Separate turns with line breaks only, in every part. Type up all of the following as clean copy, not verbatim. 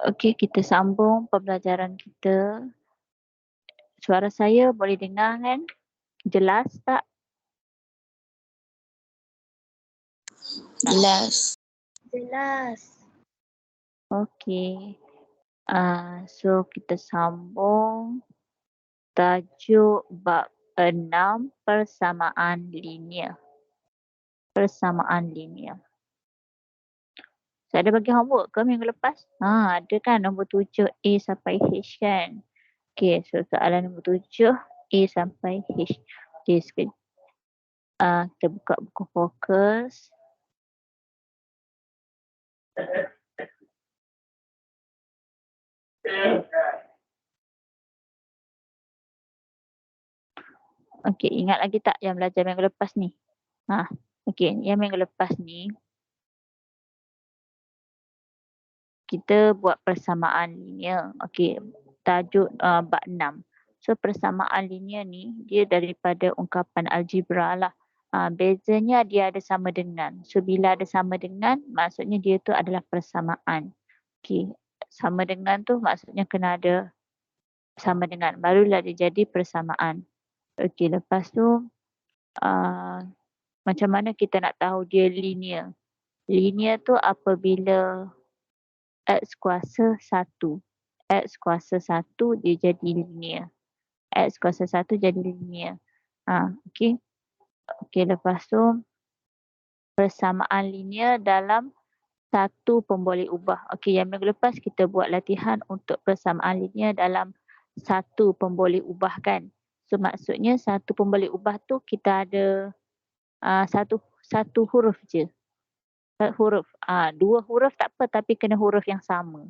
Okey, kita sambung pembelajaran kita. Suara saya boleh dengar kan? Jelas tak?
Jelas.
Jelas. Okey. So kita sambung tajuk bab 6 persamaan linear. Persamaan linear. Saya ada bagi homework ke minggu lepas? Ada kan nombor 7A sampai H kan? Okey, so soalan nombor 7 A sampai H. Okey, sekejap. Kita buka buku fokus. Okey, ingat lagi tak yang belajar minggu lepas ni? Okey, yang minggu lepas ni kita buat persamaan linear. Okey, tajuk bab 6. So persamaan linear ni dia daripada ungkapan algebra lah. Bezanya dia ada sama dengan. So bila ada sama dengan maksudnya dia tu adalah persamaan. Okey, sama dengan tu maksudnya kena ada sama dengan, barulah dia jadi persamaan. Okey, lepas tu macam mana kita nak tahu dia linear? Linear tu apabila X kuasa 1. X kuasa 1 dia jadi linear. X kuasa 1 jadi linear. Okey. Okey, lepas tu persamaan linear dalam satu pemboleh ubah. Okey, yang minggu lepas kita buat latihan untuk persamaan linear dalam satu pemboleh ubah kan. So maksudnya satu pemboleh ubah tu kita ada satu huruf je. Huruf. Dua huruf tak apa tapi kena huruf yang sama.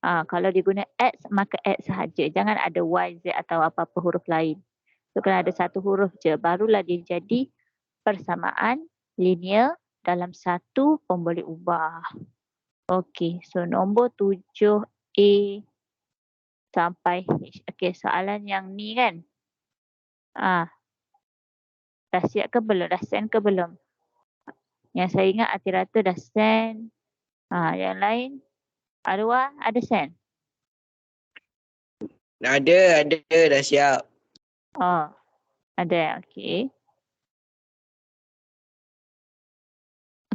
Kalau dia guna X, maka X sahaja. Jangan ada Y, Z atau apa-apa huruf lain. So, kena ada satu huruf je. Barulah dia jadi persamaan linear dalam satu pemboleh ubah. Okey, so nombor 7A sampai H. Okey, soalan yang ni kan. Dah siap ke belum? Dah send ke belum? Yang saya ingat Atirata dah send. Yang lain? Arwah ada send?
Ada, dah siap.
Ada. Okey.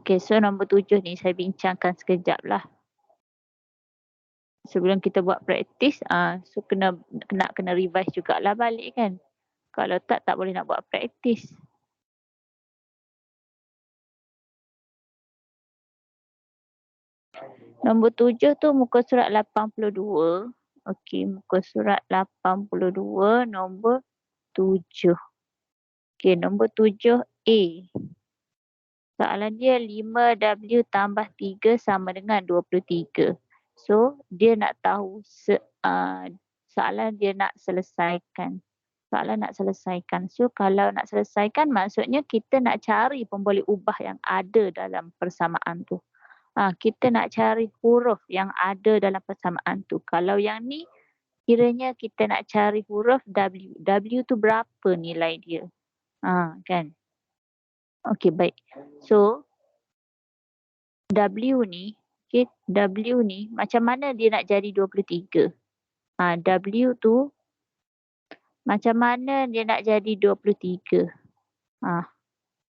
Okey, so nombor 7 ni saya bincangkan sekejap lah. Sebelum kita buat praktis, so kena revise jugalah balik kan. Kalau tak boleh nak buat praktis. Nombor 7 tu muka surat 82. Okey, muka surat 82 nombor 7. Okey, nombor 7A. Soalan dia 5W tambah 3 sama dengan 23. So, dia nak tahu soalan dia nak selesaikan. So, kalau nak selesaikan maksudnya kita nak cari pemboleh ubah yang ada dalam persamaan tu. Kita nak cari huruf yang ada dalam persamaan tu. Kalau yang ni, kiranya kita nak cari huruf W. W tu berapa nilai dia? Kan? Okey, baik. So, W ni macam mana dia nak jadi 23? W tu macam mana dia nak jadi 23?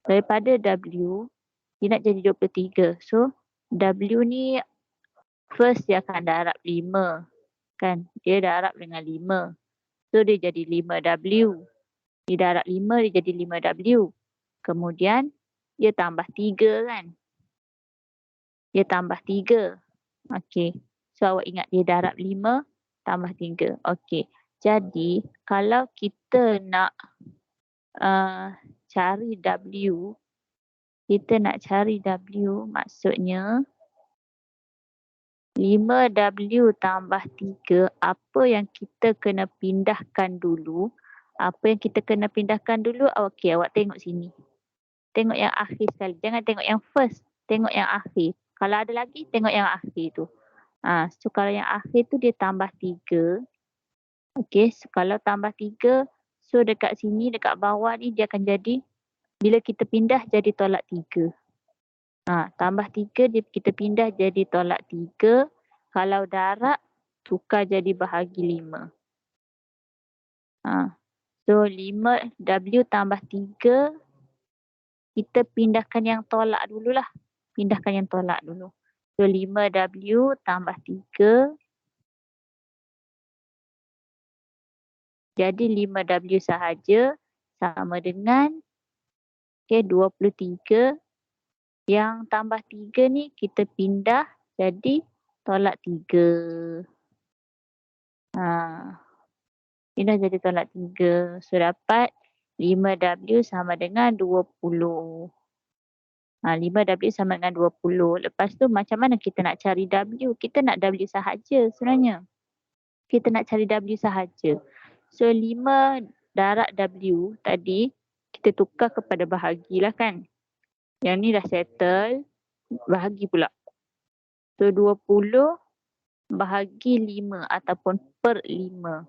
Daripada W, dia nak jadi 23. So, W ni first dia akan darab 5. Kan? Dia darab dengan 5. So, dia jadi 5W. Dia darab 5, dia jadi 5W. Kemudian, dia tambah 3 kan? Dia tambah 3. Okey. So, awak ingat dia darab 5 tambah 3. Okey. Jadi, kalau kita nak cari W, maksudnya 5W tambah 3, apa yang kita kena pindahkan dulu? Okey, awak tengok sini. Tengok yang akhir sekali. Jangan tengok yang first. Tengok yang akhir. Kalau ada lagi, tengok yang akhir tu. So, kalau yang akhir tu dia tambah 3. Okey, so kalau tambah 3, so dekat sini, dekat bawah ni dia akan jadi, bila kita pindah jadi tolak 3. Tambah 3, kita pindah jadi tolak 3. Kalau darab, tukar jadi bahagi 5. So 5W tambah 3, kita pindahkan yang tolak dululah. Pindahkan yang tolak dulu. So 5W tambah 3, jadi 5W sahaja sama dengan 23. Yang tambah 3 ni kita pindah jadi tolak 3. Pindah jadi tolak 3. So dapat 5W sama dengan 20. 5W sama dengan 20. Lepas tu macam mana kita nak cari W? Kita nak W sahaja sebenarnya. Kita nak cari W sahaja. So 5 darab W tadi kita tukar kepada bahagi lah kan. Yang ni dah settle. Bahagi pula. So 20 bahagi 5 ataupun per 5.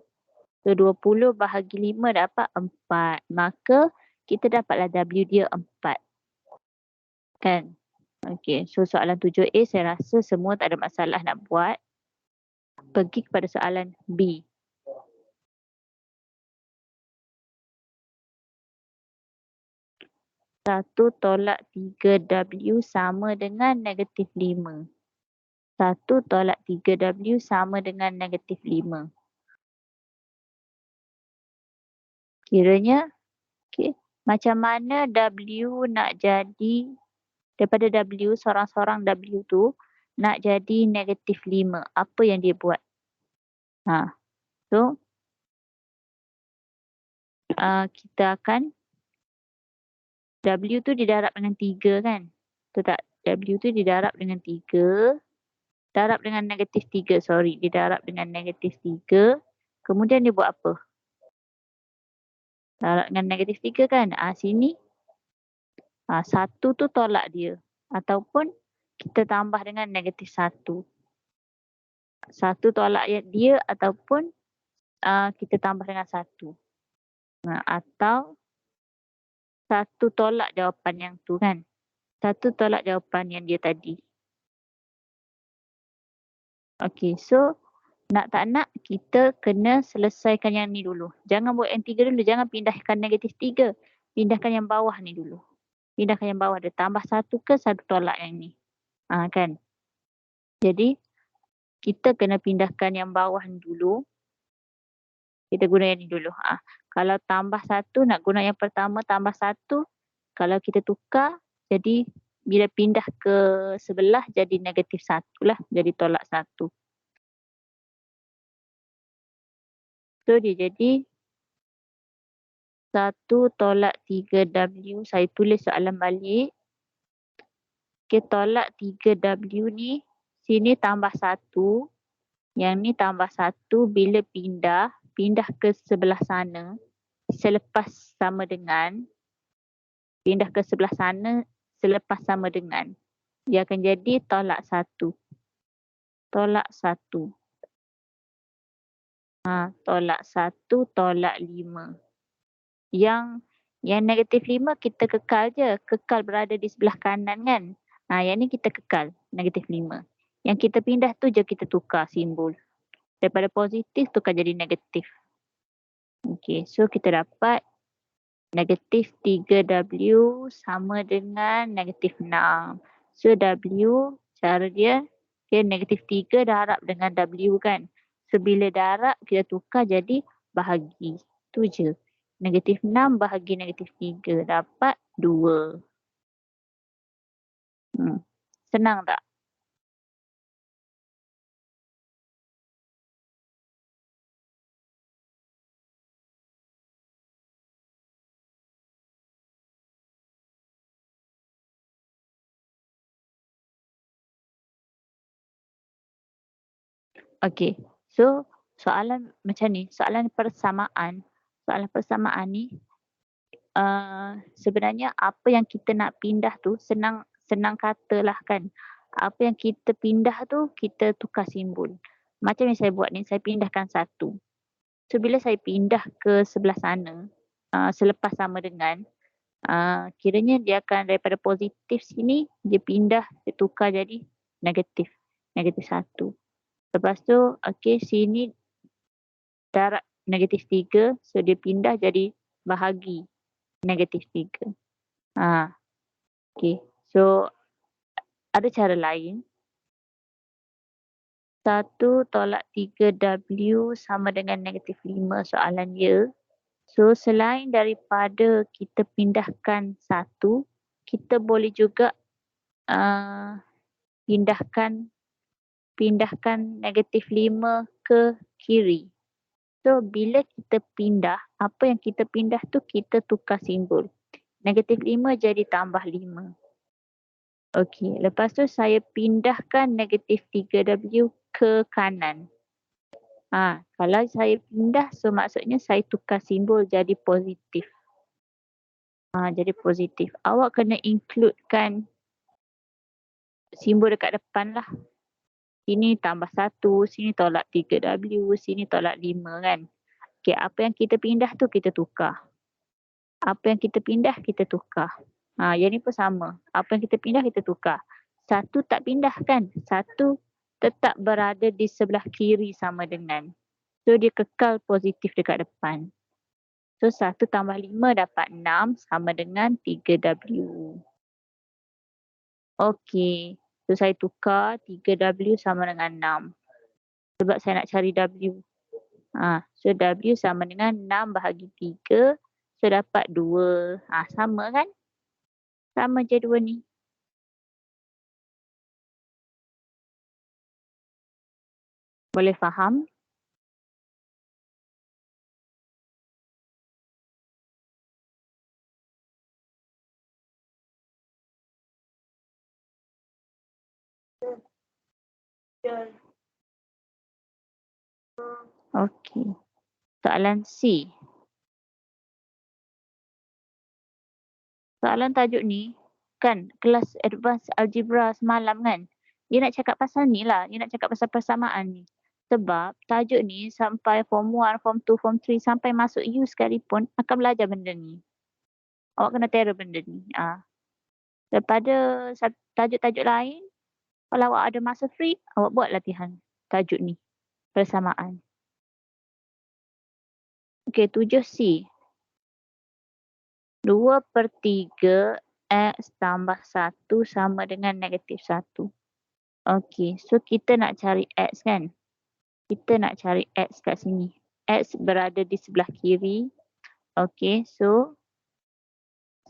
So 20 bahagi 5 dapat 4. Maka kita dapatlah W dia 4. Kan? Okey, so soalan 7A saya rasa semua tak ada masalah nak buat. Pergi kepada soalan B. 1 tolak 3W sama dengan negatif 5. 1 tolak 3W sama dengan negatif 5. Kiranya, macam mana W nak jadi, daripada W, seorang-seorang W tu, nak jadi negatif 5. Apa yang dia buat? So, kita akan W tu didarab dengan 3 kan? Betul tak? W tu didarab dengan 3. Darab dengan negatif 3, sorry. Didarab dengan negatif 3. Kemudian dia buat apa? Darab dengan negatif 3 kan? Sini. 1 tu tolak dia. Ataupun kita tambah dengan negatif 1. 1 tolak dia ataupun kita tambah dengan 1. Atau 1 tolak jawapan yang tu kan? 1 tolak jawapan yang dia tadi. Okey, so nak tak nak kita kena selesaikan yang ni dulu. Jangan buat yang 3 dulu. Jangan pindahkan negatif 3. Pindahkan yang bawah ni dulu. Pindahkan yang bawah. Dia tambah 1 ke 1 tolak yang ni. Kan? Jadi, kita kena pindahkan yang bawah ni dulu. Kita guna yang ni dulu. Kalau tambah 1, nak guna yang pertama tambah 1. Kalau kita tukar, jadi bila pindah ke sebelah jadi negatif 1 lah. Jadi tolak 1. So dia jadi 1 tolak 3W. Saya tulis soalan balik. Tolak 3W ni, sini tambah 1. Yang ni tambah 1 bila pindah ke sebelah sana. Selepas sama dengan. Pindah ke sebelah sana selepas sama dengan. Dia akan jadi tolak 1. Tolak 1. Tolak 1, tolak 5. Yang negatif 5 kita kekal je. Kekal berada di sebelah kanan kan. Yang ni kita kekal. Negatif 5. Yang kita pindah tu je kita tukar simbol. Daripada positif tukar jadi negatif. Okey, so kita dapat negatif 3W sama dengan negatif 6. So W, cara dia negatif 3 darab dengan W kan. So bila darab kita tukar jadi bahagi. Tu je. Negatif 6 bahagi negatif 3 dapat 2. Senang tak? Okey. So soalan macam ni, soalan persamaan ni sebenarnya apa yang kita nak pindah tu senang katalah kan. Apa yang kita pindah tu kita tukar simbol. Macam yang saya buat ni, saya pindahkan 1. So bila saya pindah ke sebelah sana, selepas sama dengan, kiranya dia akan daripada positif sini, dia pindah, dia tukar jadi negatif. Negatif 1. Lepas tu, okey, sini darab negatif 3. So, dia pindah jadi bahagi negatif 3. Okey. So, ada cara lain. 1 tolak 3W sama dengan negatif 5 soalan dia. So, selain daripada kita pindahkan 1, kita boleh juga pindahkan negatif 5 ke kiri. So, bila kita pindah, apa yang kita pindah tu kita tukar simbol. Negatif 5 jadi tambah 5. Okey, lepas tu saya pindahkan negatif 3W ke kanan. Kalau saya pindah, so maksudnya saya tukar simbol jadi positif. Jadi positif. Awak kena includekan simbol dekat depan lah. Sini tambah 1, sini tolak 3W, sini tolak 5 kan. Okey, apa yang kita pindah tu kita tukar. Apa yang kita pindah, kita tukar. Yang ni pun sama. Apa yang kita pindah, kita tukar. 1 tak pindah kan. 1 tetap berada di sebelah kiri sama dengan. So, dia kekal positif dekat depan. So, 1 tambah 5 dapat 6 sama dengan 3W. Okey. So, saya tukar 3W sama dengan 6. Sebab saya nak cari W. So, W sama dengan 6 bahagi 3. So, dapat 2. Sama kan? Sama je 2 ni. Boleh faham? Okey. Soalan C. Soalan tajuk ni, kan kelas advance algebra semalam kan. Dia nak cakap pasal ni lah. Dia nak cakap pasal persamaan ni. Sebab tajuk ni sampai form 1, form 2, form 3 sampai masuk U sekalipun akan belajar benda ni. Awak kena terror benda ni. Daripada tajuk-tajuk lain, kalau awak ada masa free, awak buat latihan tajuk ni. Persamaan. Okey, 7C. 2/3 X tambah 1 sama dengan negatif 1. Okey, so kita nak cari X kan? Kita nak cari X kat sini. X berada di sebelah kiri. Okey, so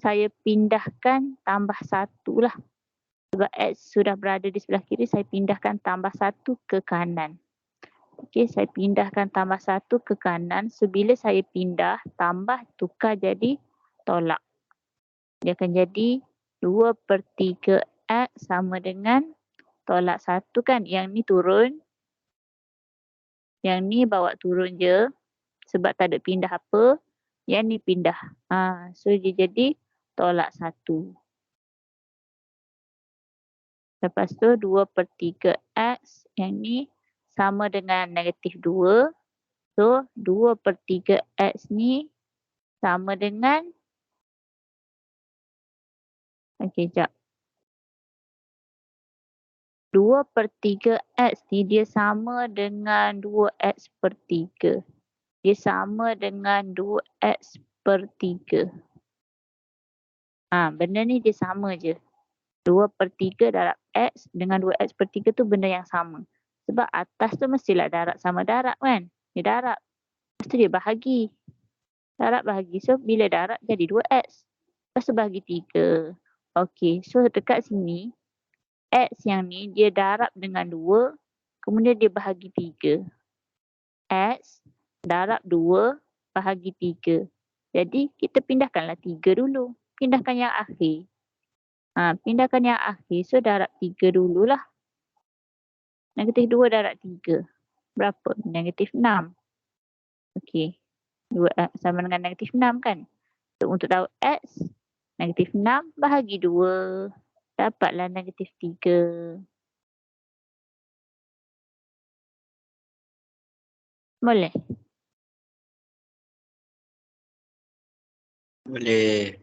saya pindahkan tambah 1 lah. Sebab X sudah berada di sebelah kiri, saya pindahkan tambah 1 ke kanan. Okey, saya pindahkan tambah 1 ke kanan. So, bila saya pindah, tambah, tukar jadi tolak. Dia akan jadi 2/3 X sama dengan tolak 1 kan. Yang ni turun. Yang ni bawa turun je. Sebab tak ada pindah apa. Yang ni pindah. So, dia jadi tolak 1. Lepas tu 2/3 X. Yang ni sama dengan negatif 2. So, 2/3 X ni sama dengan, okey, sekejap. 2/3 X ni dia sama dengan 2X/3. Dia sama dengan 2X/3. Benda ni dia sama je. 2/3 darab X dengan 2X/3 tu benda yang sama. Sebab atas tu mestilah darab sama darab kan. Dia darab. Lepas tu dia bahagi. Darab bahagi. So, bila darab jadi 2X. Lepas tu bahagi 3. Okey. So, dekat sini, X yang ni dia darab dengan 2. Kemudian dia bahagi 3. X darab 2 bahagi 3. Jadi, kita pindahkanlah 3 dulu. Pindahkan yang akhir. Pindahkan yang akhir. So, darab 3 dululah. Negatif 2 darab 3. Berapa? Negatif 6. Okey. 2 sama dengan negatif 6 kan? So, untuk tahu X, negatif 6 bahagi 2. Dapatlah negatif 3. Boleh?
Boleh.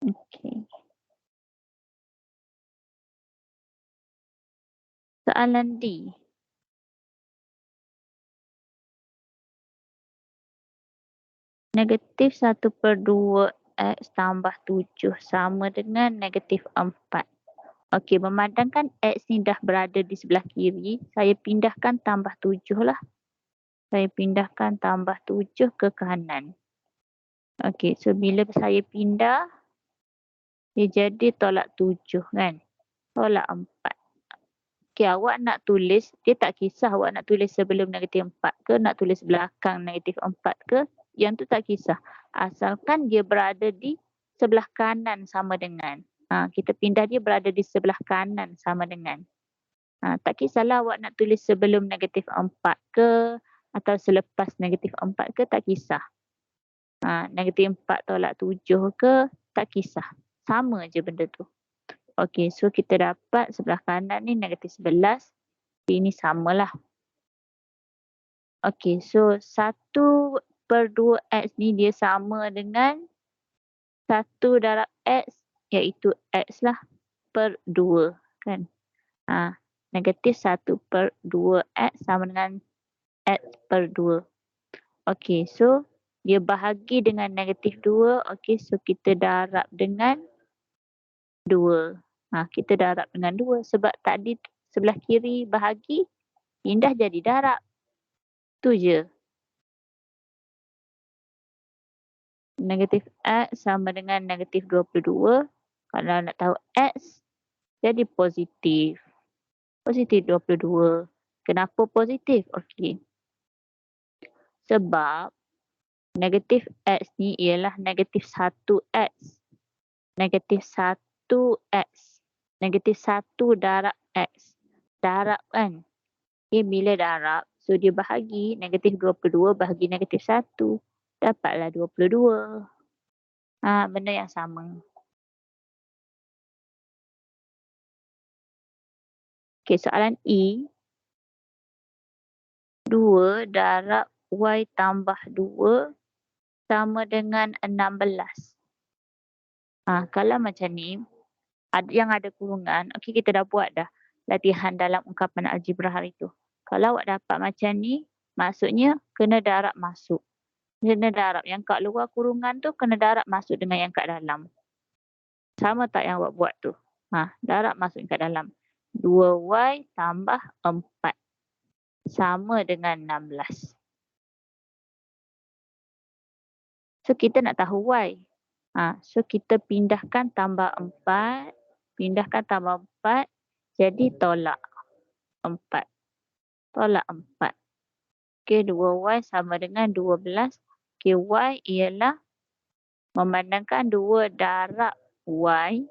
Okey. Soalan D. Negatif 1/2 X tambah 7 sama dengan negatif 4. Okey, memandangkan X ni dah berada di sebelah kiri, saya pindahkan tambah 7 lah. Saya pindahkan tambah 7 ke kanan. Okey, so bila saya pindah, dia jadi tolak 7 kan? Tolak 4. Okey, awak nak tulis, dia tak kisah awak nak tulis sebelum negatif 4 ke, nak tulis belakang negatif 4 ke, yang tu tak kisah. Asalkan dia berada di sebelah kanan sama dengan. Kita pindah dia berada di sebelah kanan sama dengan. Tak kisahlah awak nak tulis sebelum negatif 4 ke, atau selepas negatif 4 ke, tak kisah. Negatif 4 tolak 7 ke, tak kisah. Sama je benda tu. Okey, so kita dapat sebelah kanan ni negatif 11. Ini samalah. Okey, so 1/2 X ni dia sama dengan 1 darab X, iaitu X lah, per 2. Kan? Negatif 1/2 X sama dengan X per 2. Okey, so dia bahagi dengan negatif 2. Okey, so kita darab dengan 2. Kita darab dengan 2 sebab tadi sebelah kiri bahagi, pindah jadi darab. Tu je. Negatif X sama dengan negatif 22. Kalau nak tahu X, jadi positif. Positif 22. Kenapa positif? Okey. Sebab negatif X ni ialah negatif 1X. Negatif 1X. Negatif 1 darab X. Darab kan? Okay, bila darab, so dia bahagi negatif 22 bahagi negatif 1. Dapatlah 22. Benda yang sama. Okay, soalan E. 2 darab Y tambah 2 sama dengan 16. Kalau macam ni, yang ada kurungan, okey kita dah buat dah latihan dalam ungkapan algebra hari tu. Kalau awak dapat macam ni, maksudnya kena darab masuk. Kena darab yang kat luar kurungan tu kena darab masuk dengan yang kat dalam. Sama tak yang awak buat tu? Darab masuk kat dalam. 2Y tambah 4 sama dengan 16. So kita nak tahu Y. So kita pindahkan tambah 4. Pindahkan tambah 4. Jadi tolak 4. Tolak 4. Okay, 2Y sama dengan 12. Okay, Y ialah memandangkan 2 darab Y.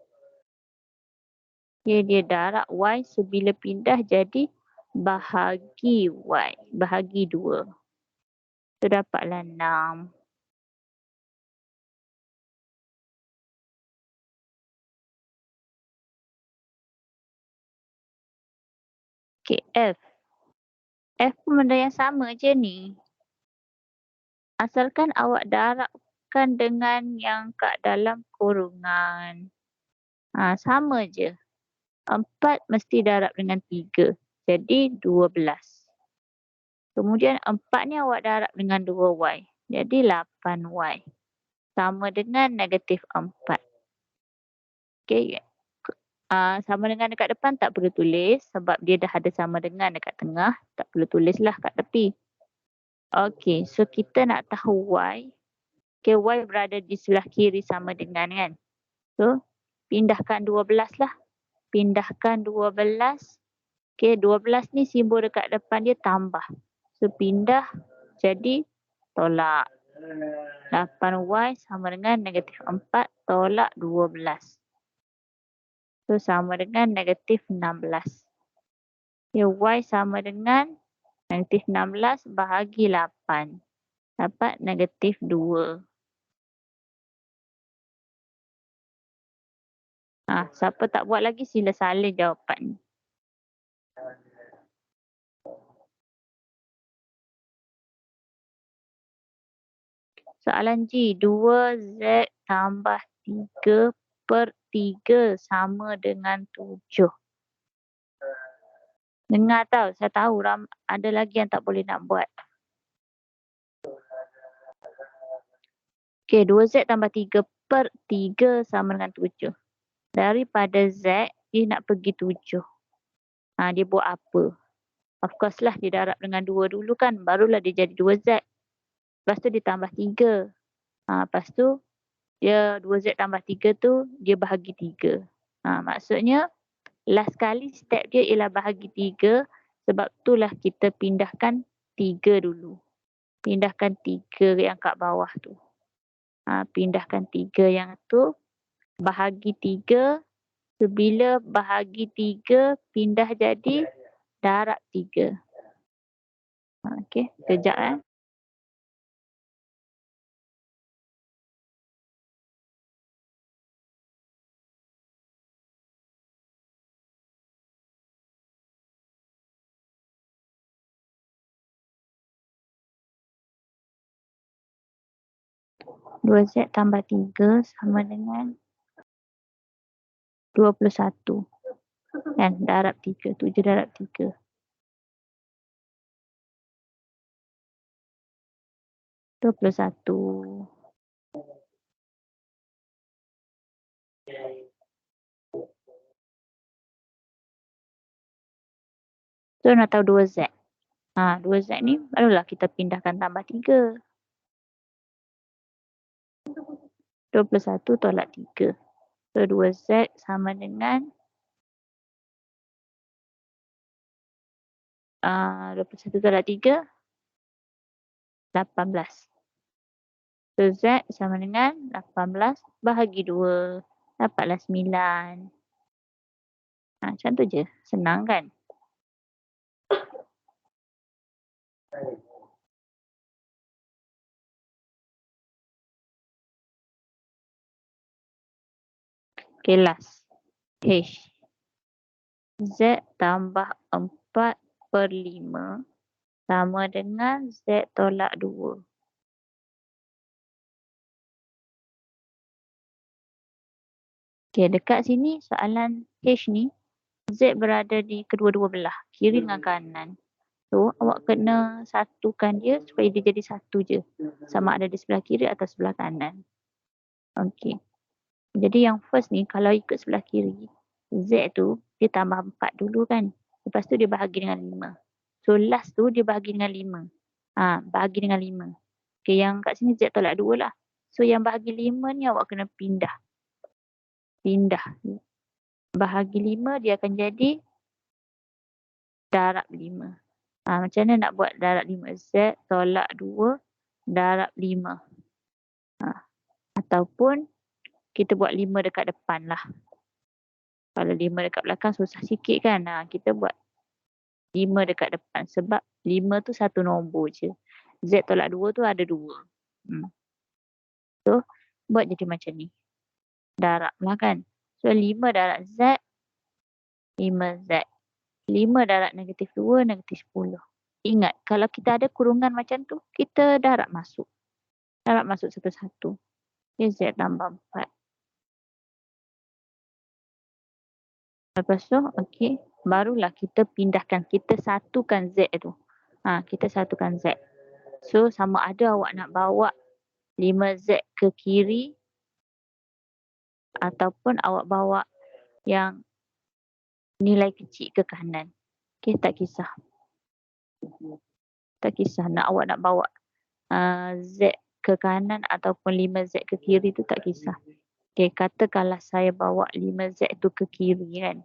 Okay, dia darab Y. So bila pindah jadi bahagi Y. Bahagi 2. So dapatlah 6. Okay, F. F pun benda yang sama je ni. Asalkan awak darabkan dengan yang kat dalam kurungan. Sama je. 4 mesti darab dengan 3. Jadi 12. Kemudian 4 ni awak darab dengan 2Y. Jadi 8Y. Sama dengan negatif 4. Okay. Sama dengan dekat depan tak perlu tulis sebab dia dah ada sama dengan dekat tengah. Tak perlu tulislah kat tepi. Okey, so kita nak tahu Y. Okay, Y berada di sebelah kiri sama dengan kan. So, pindahkan 12 lah. Pindahkan 12. Okay, 12 ni simbol dekat depan dia tambah. So, pindah jadi tolak. 8Y sama dengan negatif 4 tolak 12. So, sama dengan negatif 16. Okay, Y sama dengan negatif 16 bahagi 8. Dapat negatif 2. Siapa tak buat lagi sila salin jawapan ni. Soalan G. 2Z tambah 3/3 sama dengan 7. Dengar tau, saya tahu ada lagi yang tak boleh nak buat. Okey, 2Z tambah 3/3 sama dengan 7. Daripada Z, dia nak pergi 7. Dia buat apa? Of course lah dia darab dengan 2 dulu kan, barulah dia jadi 2Z. Lepas tu dia tambah 3. Lepas tu dia 2Z tambah 3 tu dia bahagi 3. Maksudnya last kali step dia ialah bahagi 3, sebab itulah kita pindahkan 3 dulu. Pindahkan 3 yang kat bawah tu. Pindahkan 3 yang tu, bahagi 3. So, bila bahagi 3 pindah jadi darab 3. Okey, kejap 2Z tambah 3 sama dengan 21. Kan, darab 3. 7 darab 3. 21. So, nak tahu 2Z. 2Z ni barulah kita pindahkan tambah 3. 21 tolak 3. So, 2Z sama dengan 21 tolak 3, 18. So, Z sama dengan 18 bahagi 2. Dapatlah 9. Macam tu je. Senang kan? Okay, last. H. Z tambah 4/5 sama dengan Z tolak 2. Okay, dekat sini soalan H ni, Z berada di kedua-dua belah, kiri dengan kanan. So, awak kena satukan dia supaya dia jadi satu je. Sama ada di sebelah kiri atau sebelah kanan. Okay. Jadi yang first ni, kalau ikut sebelah kiri, Z tu, dia tambah 4 dulu kan. Lepas tu dia bahagi dengan 5. So, last tu dia bahagi dengan 5. Bahagi dengan 5. Okay, yang kat sini Z tolak 2 lah. So, yang bahagi 5 ni awak kena pindah. Bahagi 5 dia akan jadi darab 5. Macam mana nak buat darab 5? Z tolak 2 darab 5. Ataupun kita buat 5 dekat depan lah. Kalau 5 dekat belakang susah sikit kan. Kita buat 5 dekat depan. Sebab 5 tu satu nombor je. Z tolak 2 tu ada 2. So, buat jadi macam ni. Darab lah kan. So, 5 darab Z, 5Z. 5 darab negatif 2, negatif 10. Ingat, kalau kita ada kurungan macam tu, kita darab masuk. Darab masuk satu-satu. Okay, Z tambah 4. Lepas tu, okay, barulah kita pindahkan. Kita satukan Z tu. Kita satukan Z. So, sama ada awak nak bawa 5Z ke kiri ataupun awak bawa yang nilai kecil ke kanan. Okay, tak kisah. Tak kisah awak nak bawa Z ke kanan ataupun 5Z ke kiri tu tak kisah. Okay, katakanlah saya bawa 5Z tu ke kiri kan.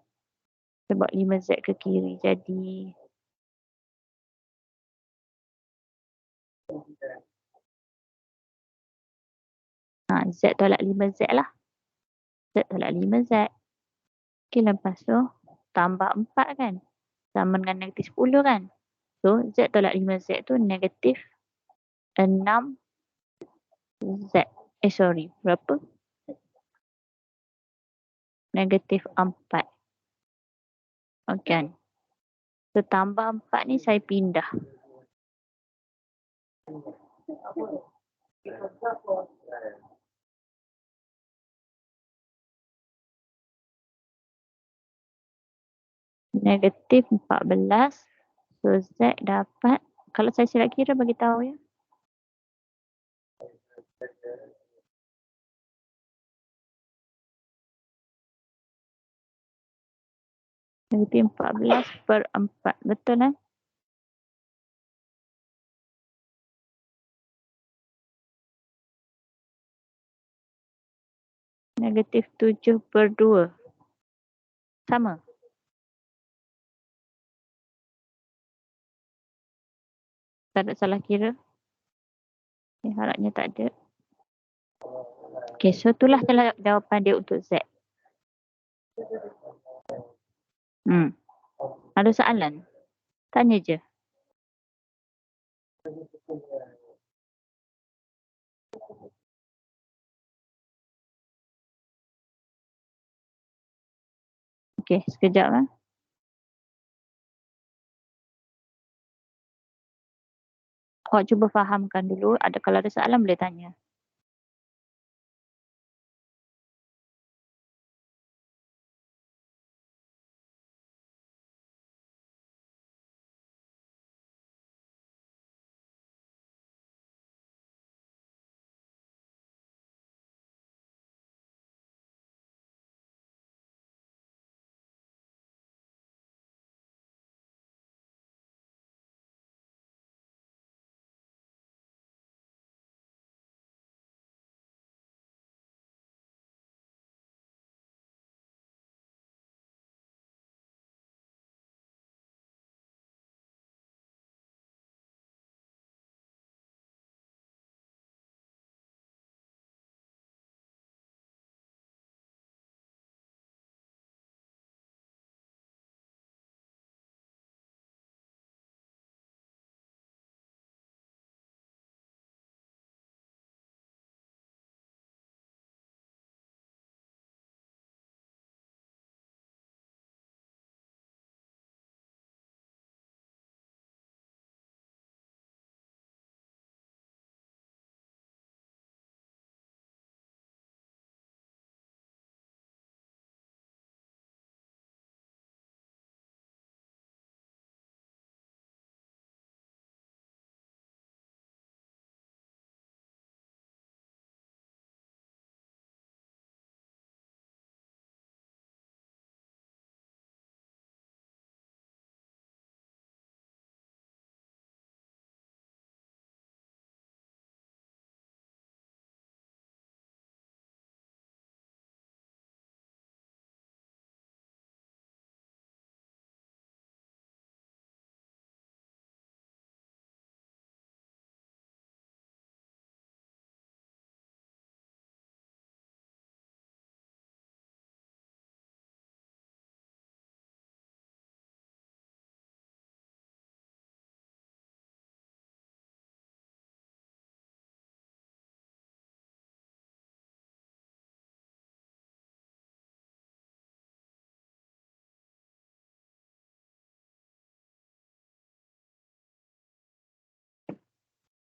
Sebab 5Z ke kiri jadi Z tolak 5Z lah. Z tolak 5Z. Okay, lepas tu tambah 4 kan. Sama dengan negatif 10 kan. So, Z tolak 5Z tu negatif 6Z. Berapa? Negatif 4. Okay. So, tambah 4 ni saya pindah. Negatif 14. So, Z dapat, kalau saya silap kira bagi tahu ya. Negatif 14/4. Betul kan? Negatif 7/2. Sama. Tak ada salah kira. Harapnya tak ada. Okay, so itulah jawapan dia untuk Z. Ada soalan? Tanya je. Okay, sekejap lah. Awak cuba fahamkan dulu. Kalau ada soalan boleh tanya.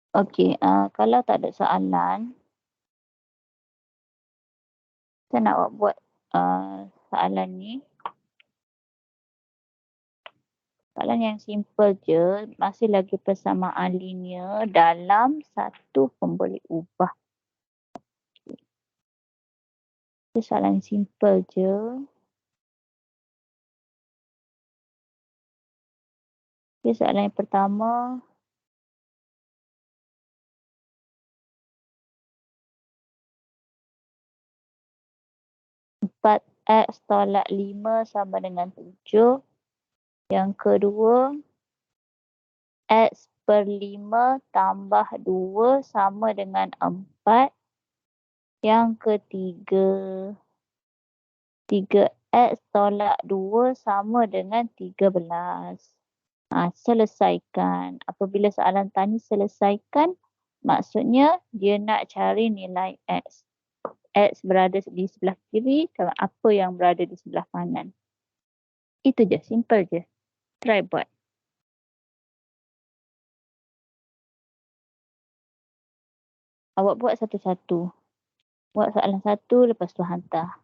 Okey, kalau tak ada soalan, saya nak awak buat soalan ni. Soalan yang simple je, masih lagi persamaan linear dalam satu pemboleh ubah. Itu soalan simple je. Okay, soalan yang pertama. Empat X tolak 5 sama dengan 7. Yang kedua, X per 5 tambah 2 sama dengan 4. Yang ketiga, 3X tolak 2 sama dengan 13. Selesaikan. Apabila soalan tanya selesaikan, maksudnya dia nak cari nilai X. X berada di sebelah kiri, apa yang berada di sebelah kanan. Itu je, simple je. Try buat. Awak buat satu-satu. Buat soalan 1, lepas tu hantar.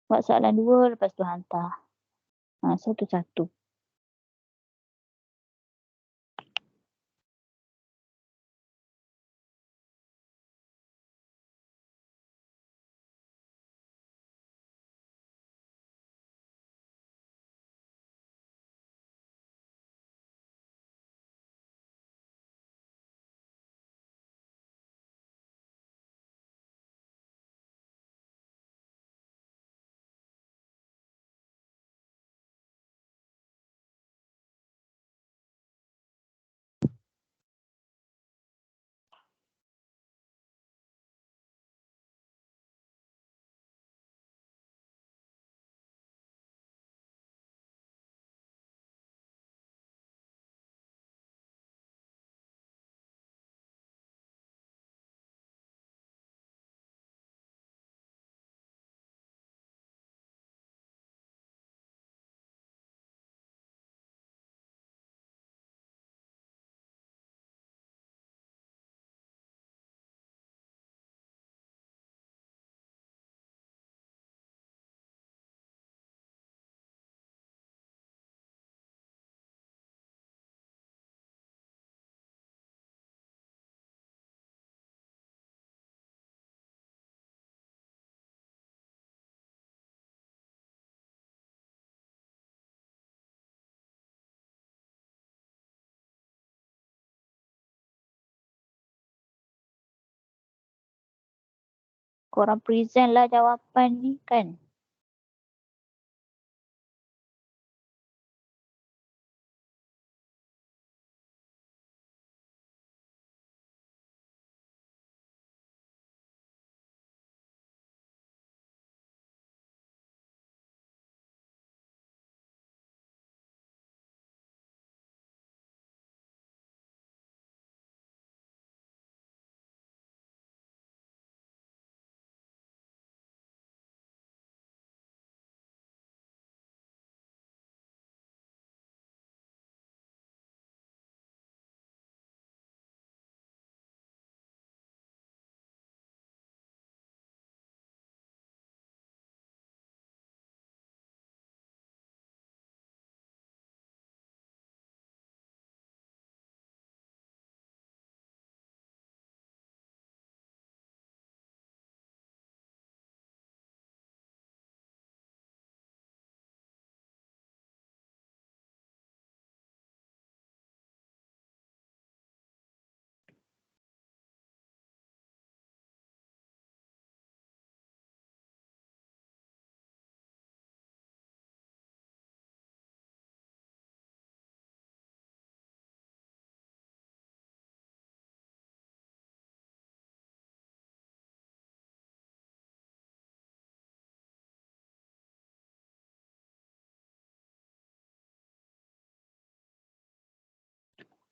Buat soalan 2, lepas tu hantar. Satu-satu. korang present lah jawapan ni kan.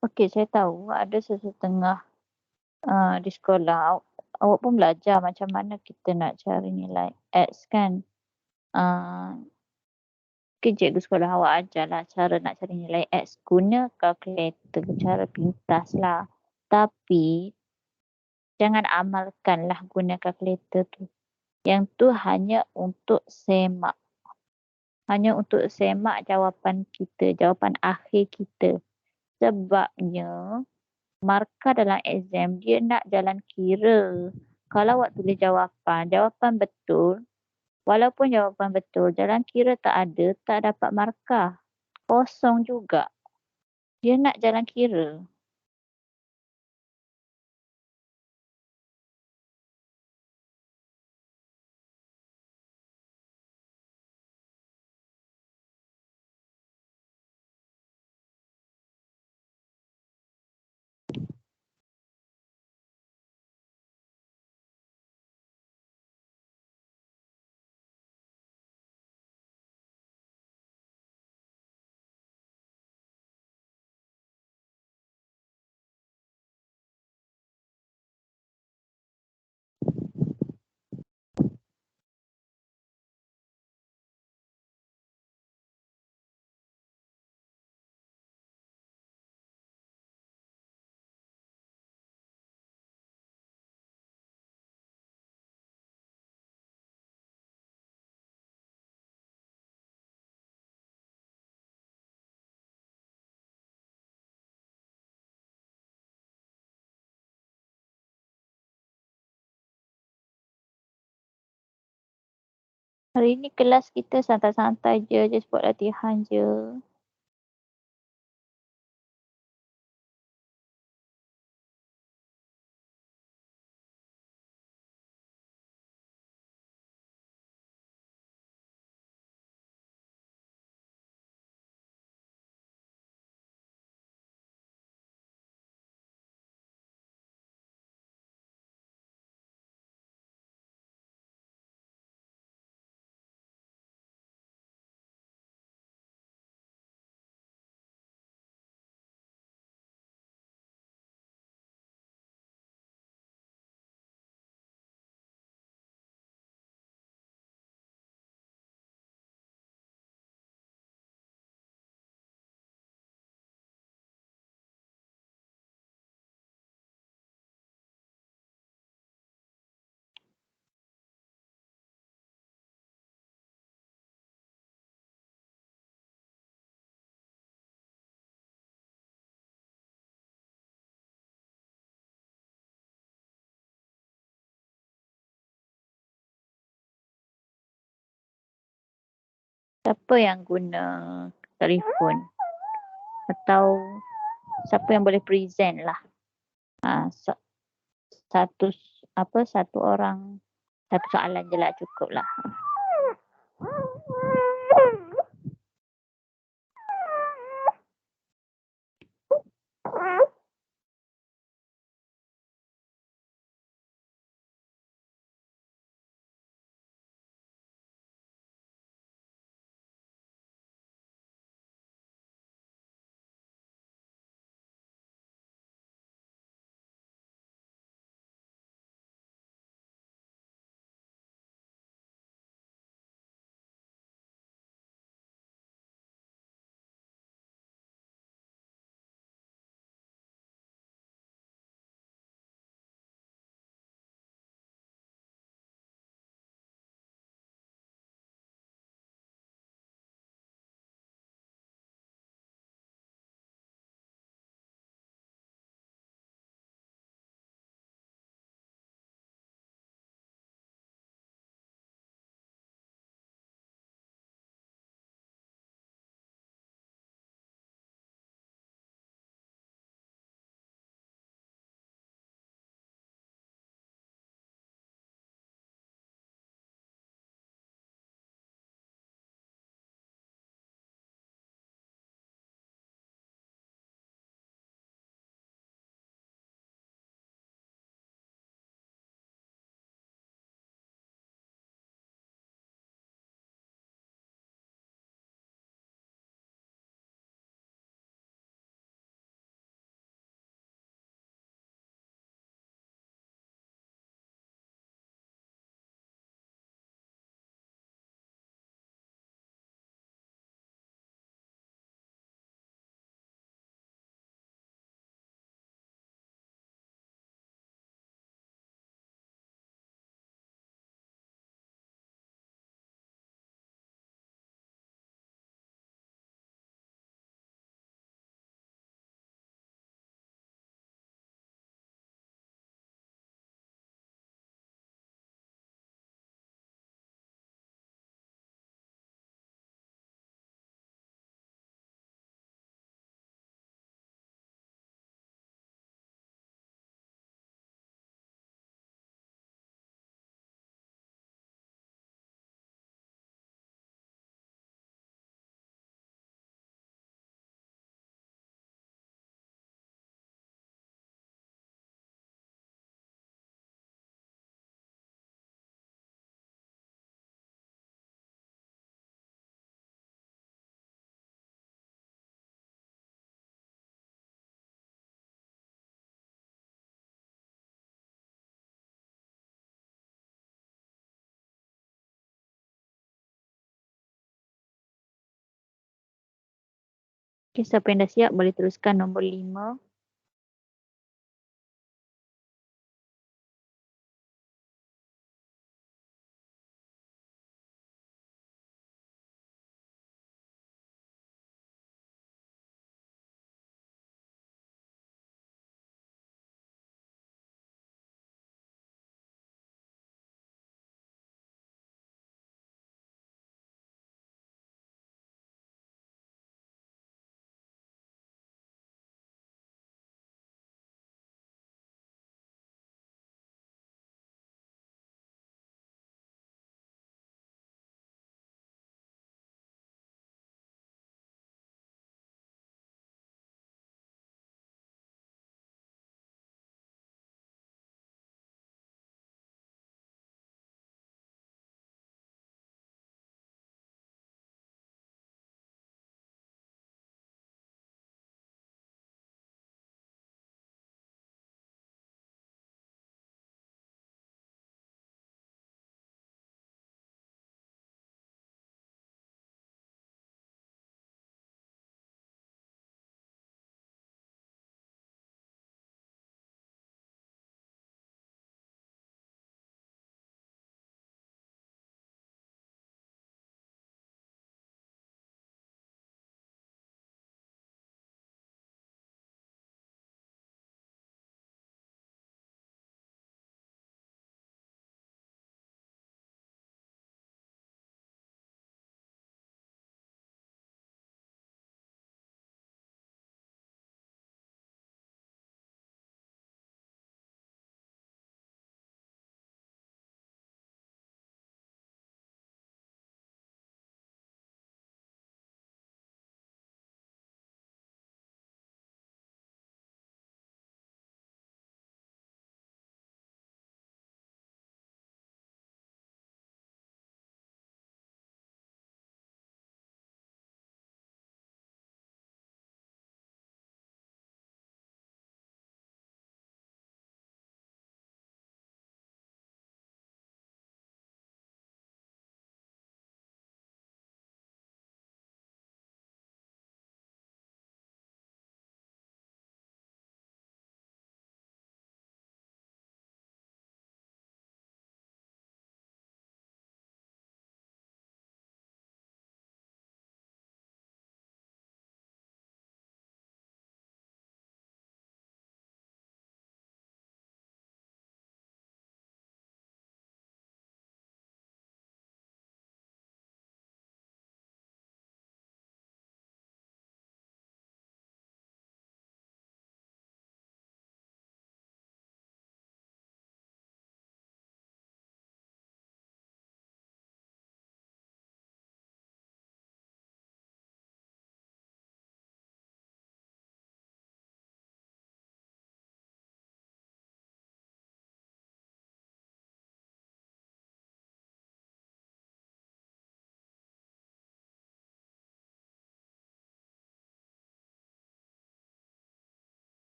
Okey, saya tahu ada sesetengah di sekolah awak pun belajar macam mana kita nak cari nilai X kan. Mungkin cikgu sekolah awak ajarlah cara nak cari nilai X guna kalkulator, cara pintas lah. Tapi jangan amalkanlah guna kalkulator tu. Yang tu hanya untuk semak. Hanya untuk semak jawapan kita, jawapan akhir kita. Sebabnya markah dalam exam dia nak jalan kira. Kalau awak tulis jawapan betul, walaupun jawapan betul, jalan kira tak ada, tak dapat markah. Kosong juga. Dia nak jalan kira. Hari ni kelas kita santai-santai je, just buat latihan je. Siapa yang guna telefon? Atau siapa yang boleh present lah. Satu orang Satu soalan je lah cukup lah. Okay, siapa yang dah siap boleh teruskan nombor 5.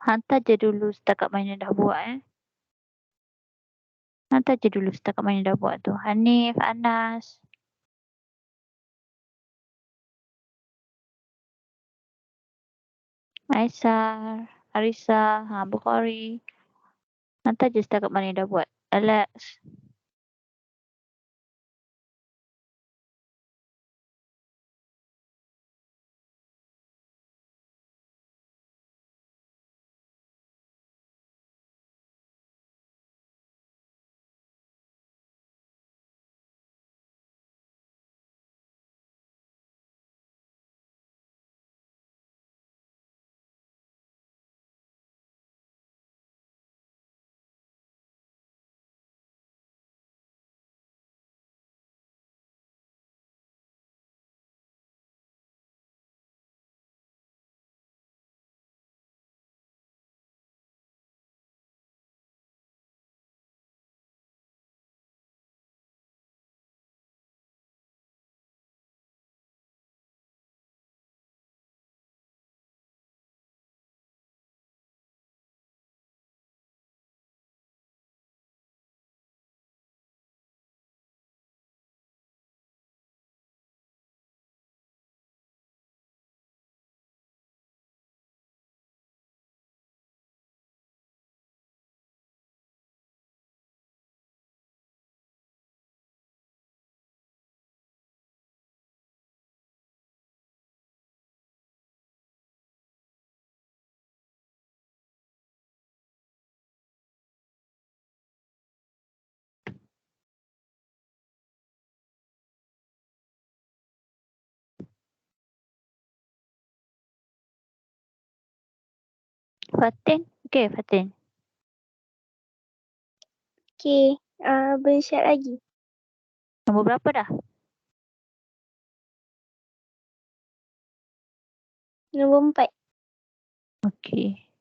Hantar je dulu setakat mana dah buat Hantar je dulu setakat mana dah buat tu. Hanif, Anas. Aisyah, Arisa, Bukhari. Hantar je setakat mana dah buat. Alex. Fatin. Okay, Fatin.
Okay, bersiap lagi.
Nombor berapa dah?
Nombor 4.
Okay.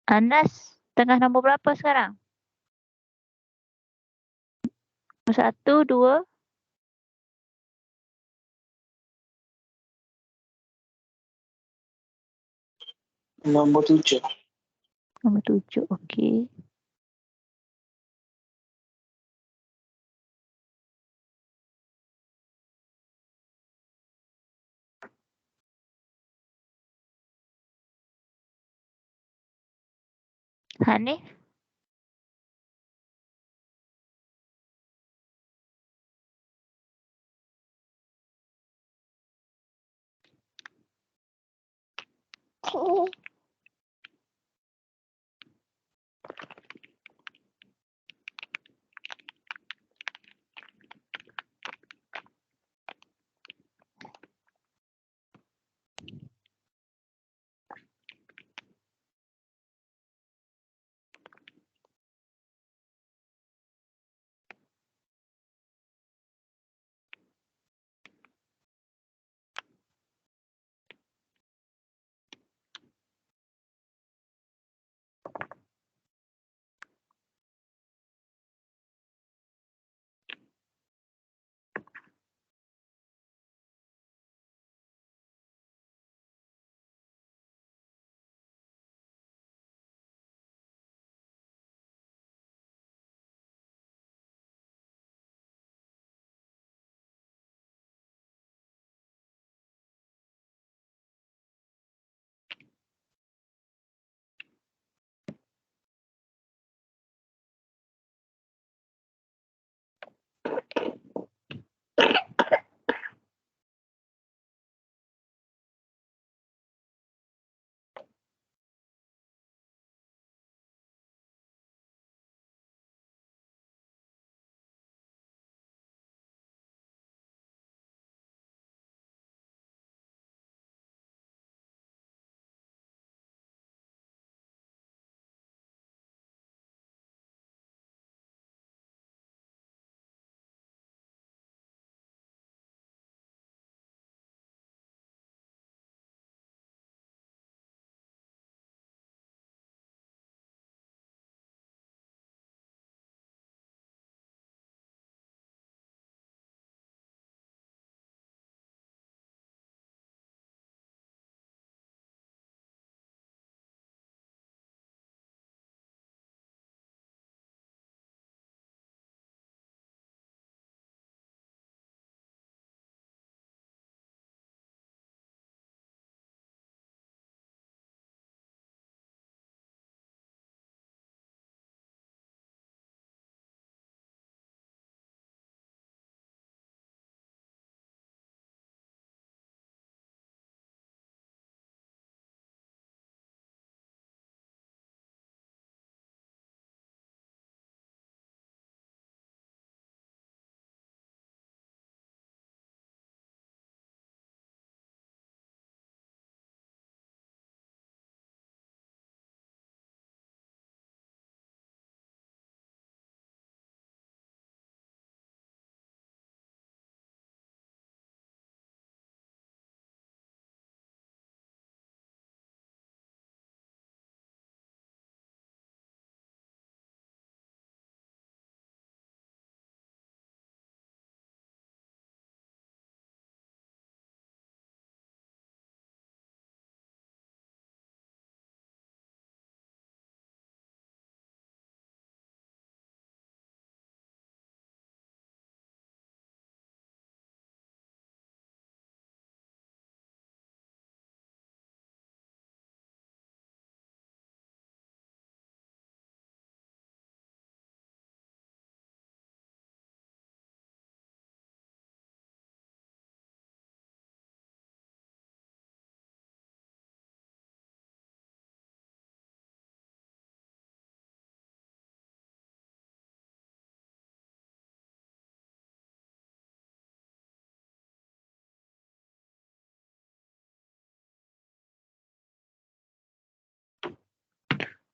Anas, tengah nombor berapa sekarang? Nombor 1, 2.
Nombor 7.
Nombor 7, okey. Ni.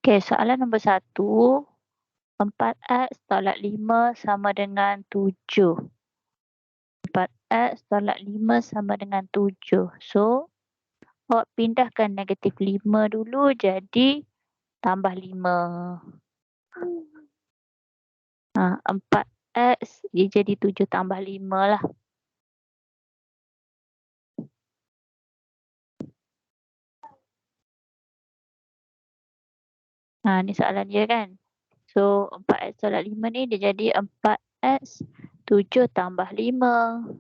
Okey, soalan nombor 1. 4x tolak 5 sama dengan 7. 4x tolak 5 sama dengan 7. So, awak pindahkan negatif 5 dulu jadi tambah 5. 4x dia jadi 7 tambah 5 lah. Ni soalan dia kan. So, 4x tolak 5 ni dia jadi 4x 7 tambah 5.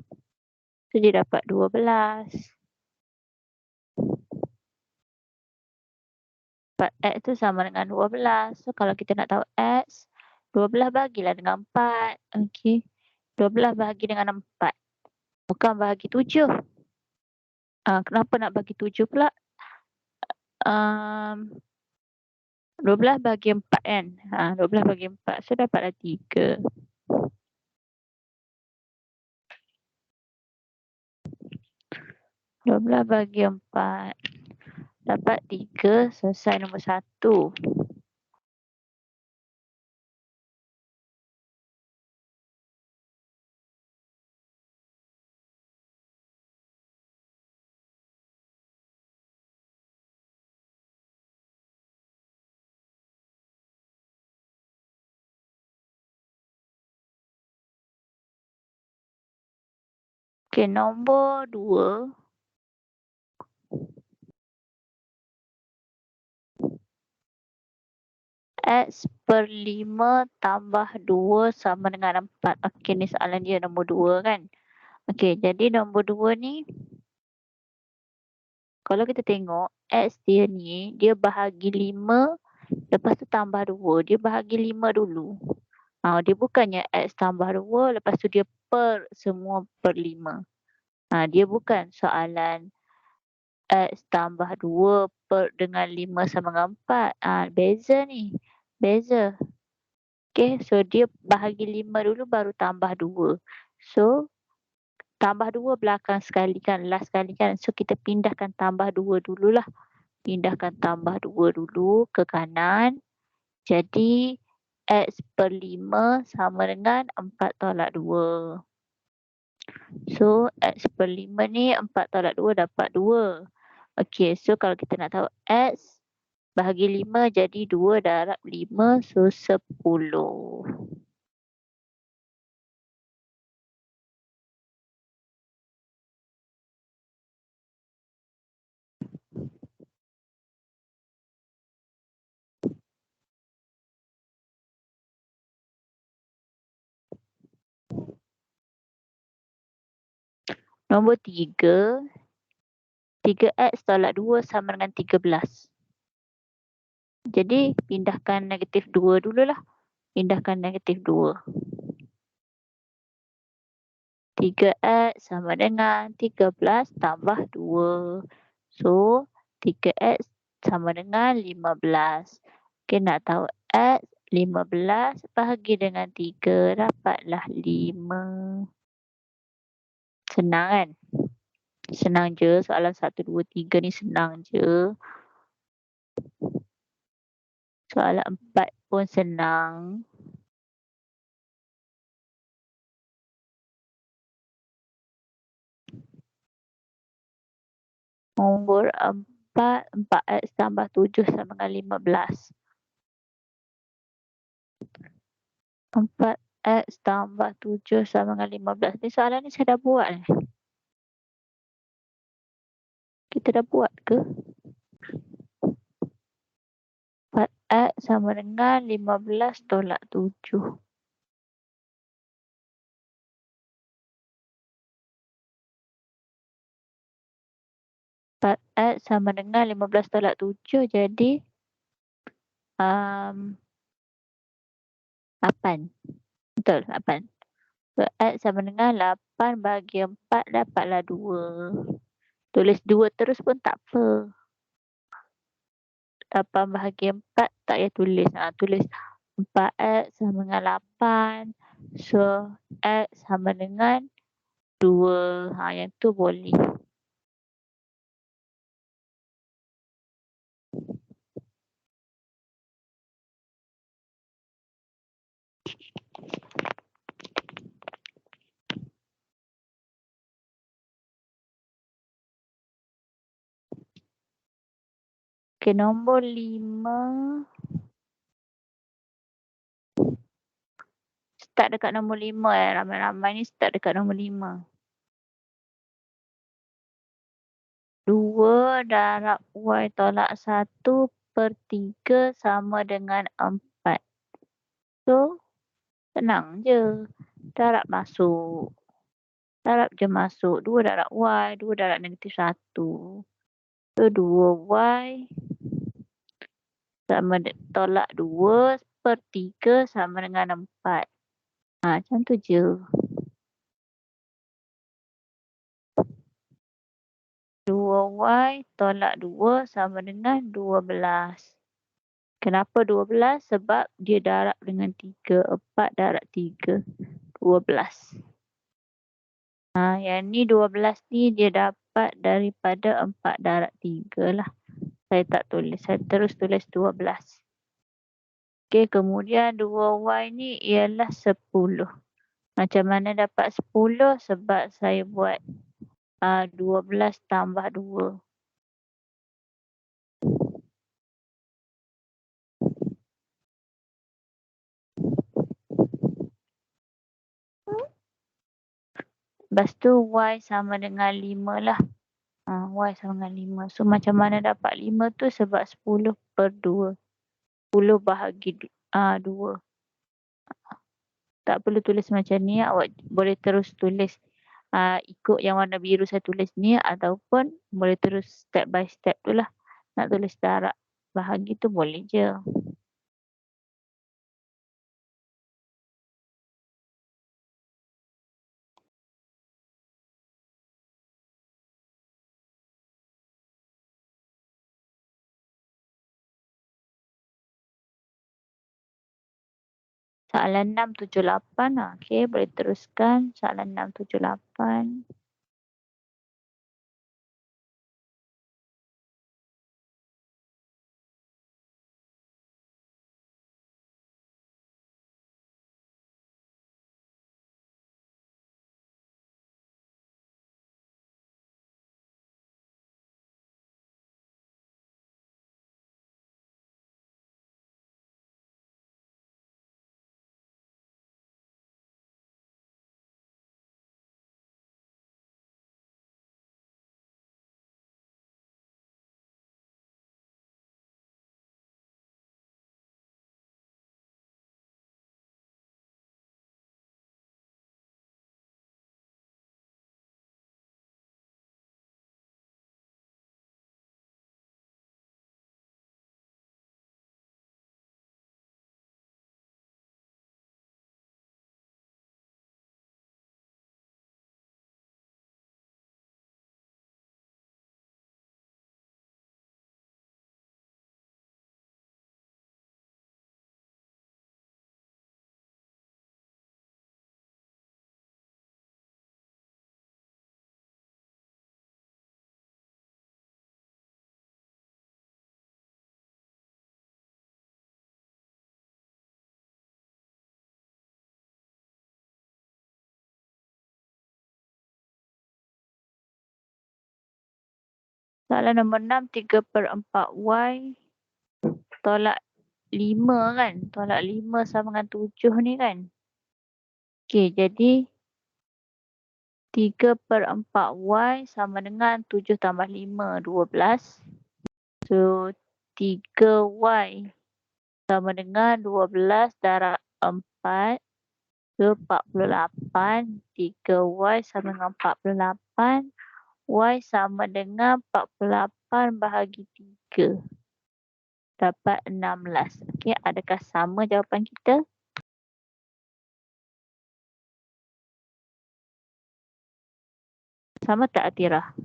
So, dia dapat 12. 4x tu sama dengan 12. So, kalau kita nak tahu x, 12 bagilah dengan 4. Okey. 12 bahagi dengan 4. Bukan bahagi 7. Kenapa nak bagi 7 pula? 12 bagi 4 kan? 12 bagi 4. So, dapatlah 3. Dua belas bagi 4. Dapat 3. Selesai nombor 1. Okey, nombor 2. X per 5 tambah 2 sama dengan 4. Okey, ni soalan dia nombor 2 kan? Okey, jadi nombor 2 ni, kalau kita tengok X dia ni, dia bahagi 5, lepas tu tambah 2. Dia bahagi 5 dulu. Dia bukannya X tambah 2, lepas tu dia per semua per 5. Dia bukan soalan X tambah 2 per dengan 5 sama dengan 4. Beza ni. Beza. Okay, so dia bahagi 5 dulu baru tambah 2. So, tambah 2 belakang sekali kan, last sekali kan. So, kita pindahkan tambah 2 dululah. Pindahkan tambah 2 dulu ke kanan. Jadi, X per 5 sama dengan 4 tolak 2. So, X per 5 ni 4 tolak 2 dapat 2. Okey, so kalau kita nak tahu X bahagi 5 jadi 2 darab 5, so 10. Nombor 3. 3x tolak 2 sama dengan 13. Jadi, pindahkan negatif 2 dululah. Pindahkan negatif 2. 3x sama dengan 13 tambah 2. So, 3x sama dengan 15. Okay, nak tahu x, 15 bahagi dengan 3, dapatlah 5. Senang kan? Senang je. Soalan 1, 2, 3 ni senang je. Soalan 4 pun senang. Nombor 4, 4x tambah 7 sama dengan 15. 4x tambah 7 sama dengan 15. Ni soalan ni saya dah buat ni. Kita dah buat ke? 4x sama dengan 15 tolak 7. 4x sama dengan 15 tolak 7 jadi 8. Betul, 8. So, X sama dengan 8 bagi 4 dapatlah 2. Tulis 2 terus pun tak apa. 8 bahagi 4 tak payah tulis. Tulis 4X sama dengan 8. So, X sama dengan 2. Yang tu boleh. Okay, nombor 5. Start dekat nombor 5 Ramai-ramai ni start dekat nombor 5. 2 darab Y tolak 1 per 3 sama dengan 4. So, senang je. Darab masuk. Darab je masuk. 2 darab Y, 2 darab negatif 1. So, 2Y tolak 2/3 sama dengan 4. Macam tu je. 2y tolak 2 sama dengan 12. Kenapa 12? Sebab dia darab dengan 3. 4 darab 3. 12. Yang ni 12 ni dia dapat daripada 4 darab 3 lah. Saya tak tulis. Saya terus tulis 12. Okey, kemudian 2y ni ialah 10. Macam mana dapat 10? Sebab saya buat 12 tambah 2. Lepas tu y sama dengan 5 lah. Y sama dengan 5. So macam mana dapat 5 tu? Sebab 10/2. 10 bahagi 2. Tak perlu tulis macam ni. Awak boleh terus tulis ikut yang warna biru saya tulis ni. Ataupun boleh terus step by step tu lah. Nak tulis darab bahagi tu boleh je. Soalan 678. Okey, boleh teruskan. Soalan 678. Soalan nombor 6, 3/4y tolak 5 kan. Tolak 5 sama dengan 7 ni kan. Okey, jadi 3/4y sama dengan 7 tambah 5, 12. So, 3y sama dengan 12 darab 4. So, 48. 3y sama dengan 48. Y sama dengan 48 bahagi 3. Dapat 16. Okey, adakah sama jawapan kita? Sama tak, Atira?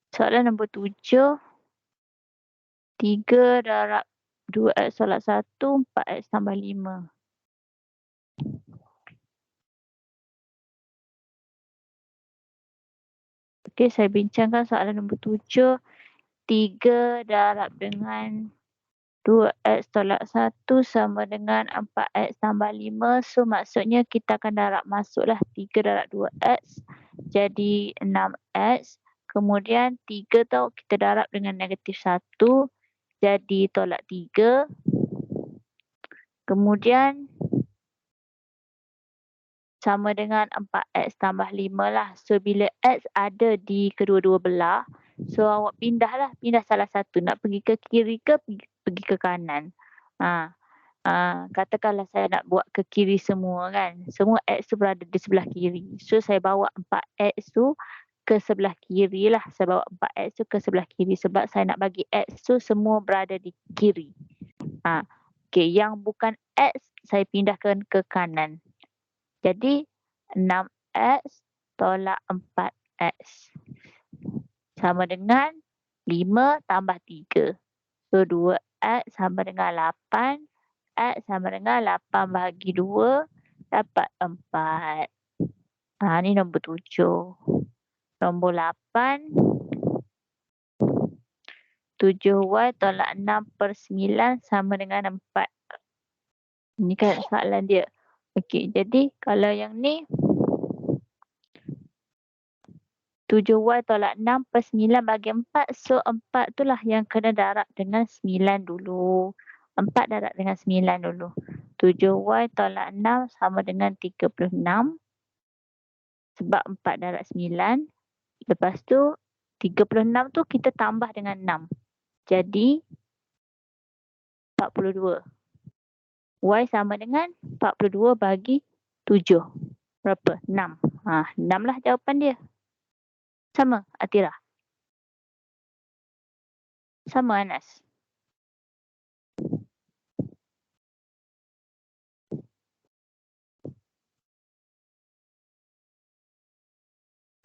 Soalan nombor 7. 3 darab 2x tolak 1, 4x tambah 5. Okey, saya bincangkan soalan nombor 7. 3 darab dengan 2x tolak 1 sama dengan 4x tambah 5. So maksudnya kita akan darab masuklah 3 darab 2x jadi 6x. Kemudian 3 tahu kita darab dengan negatif 1 jadi tolak 3. Kemudian sama dengan 4x tambah 5 lah. So bila x ada di kedua-dua belah, so awak pindah salah satu. Nak pergi ke kiri ke pergi ke kanan. Katakanlah saya nak buat ke kiri semua kan. Semua x tu berada di sebelah kiri. So saya bawa 4x tu ke sebelah kiri lah. Saya bawa 4x tu ke sebelah kiri sebab saya nak bagi x tu semua berada di kiri. Okay, yang bukan x saya pindahkan ke kanan. Jadi 6x tolak 4x sama dengan 5 tambah 3. So 2x sama dengan 8. X sama dengan 8 bahagi 2 dapat 4. Ni nombor 7. Nombor 8. 7y tolak 6 per 9 sama dengan 4. Ini kan soalan dia. Okey, jadi kalau yang ni 7y tolak 6 per 9 bagi 4. So 4 tu lah yang kena darab dengan 9 dulu. 4 darab dengan 9 dulu. 7y tolak 6 sama dengan 36. Sebab 4 darab 9. Lepas tu 36 tu kita tambah dengan 6. Jadi 42. Y sama dengan 42 bagi 7. Berapa? 6. 6 lah jawapan dia. Sama, Atira? Sama, Anas?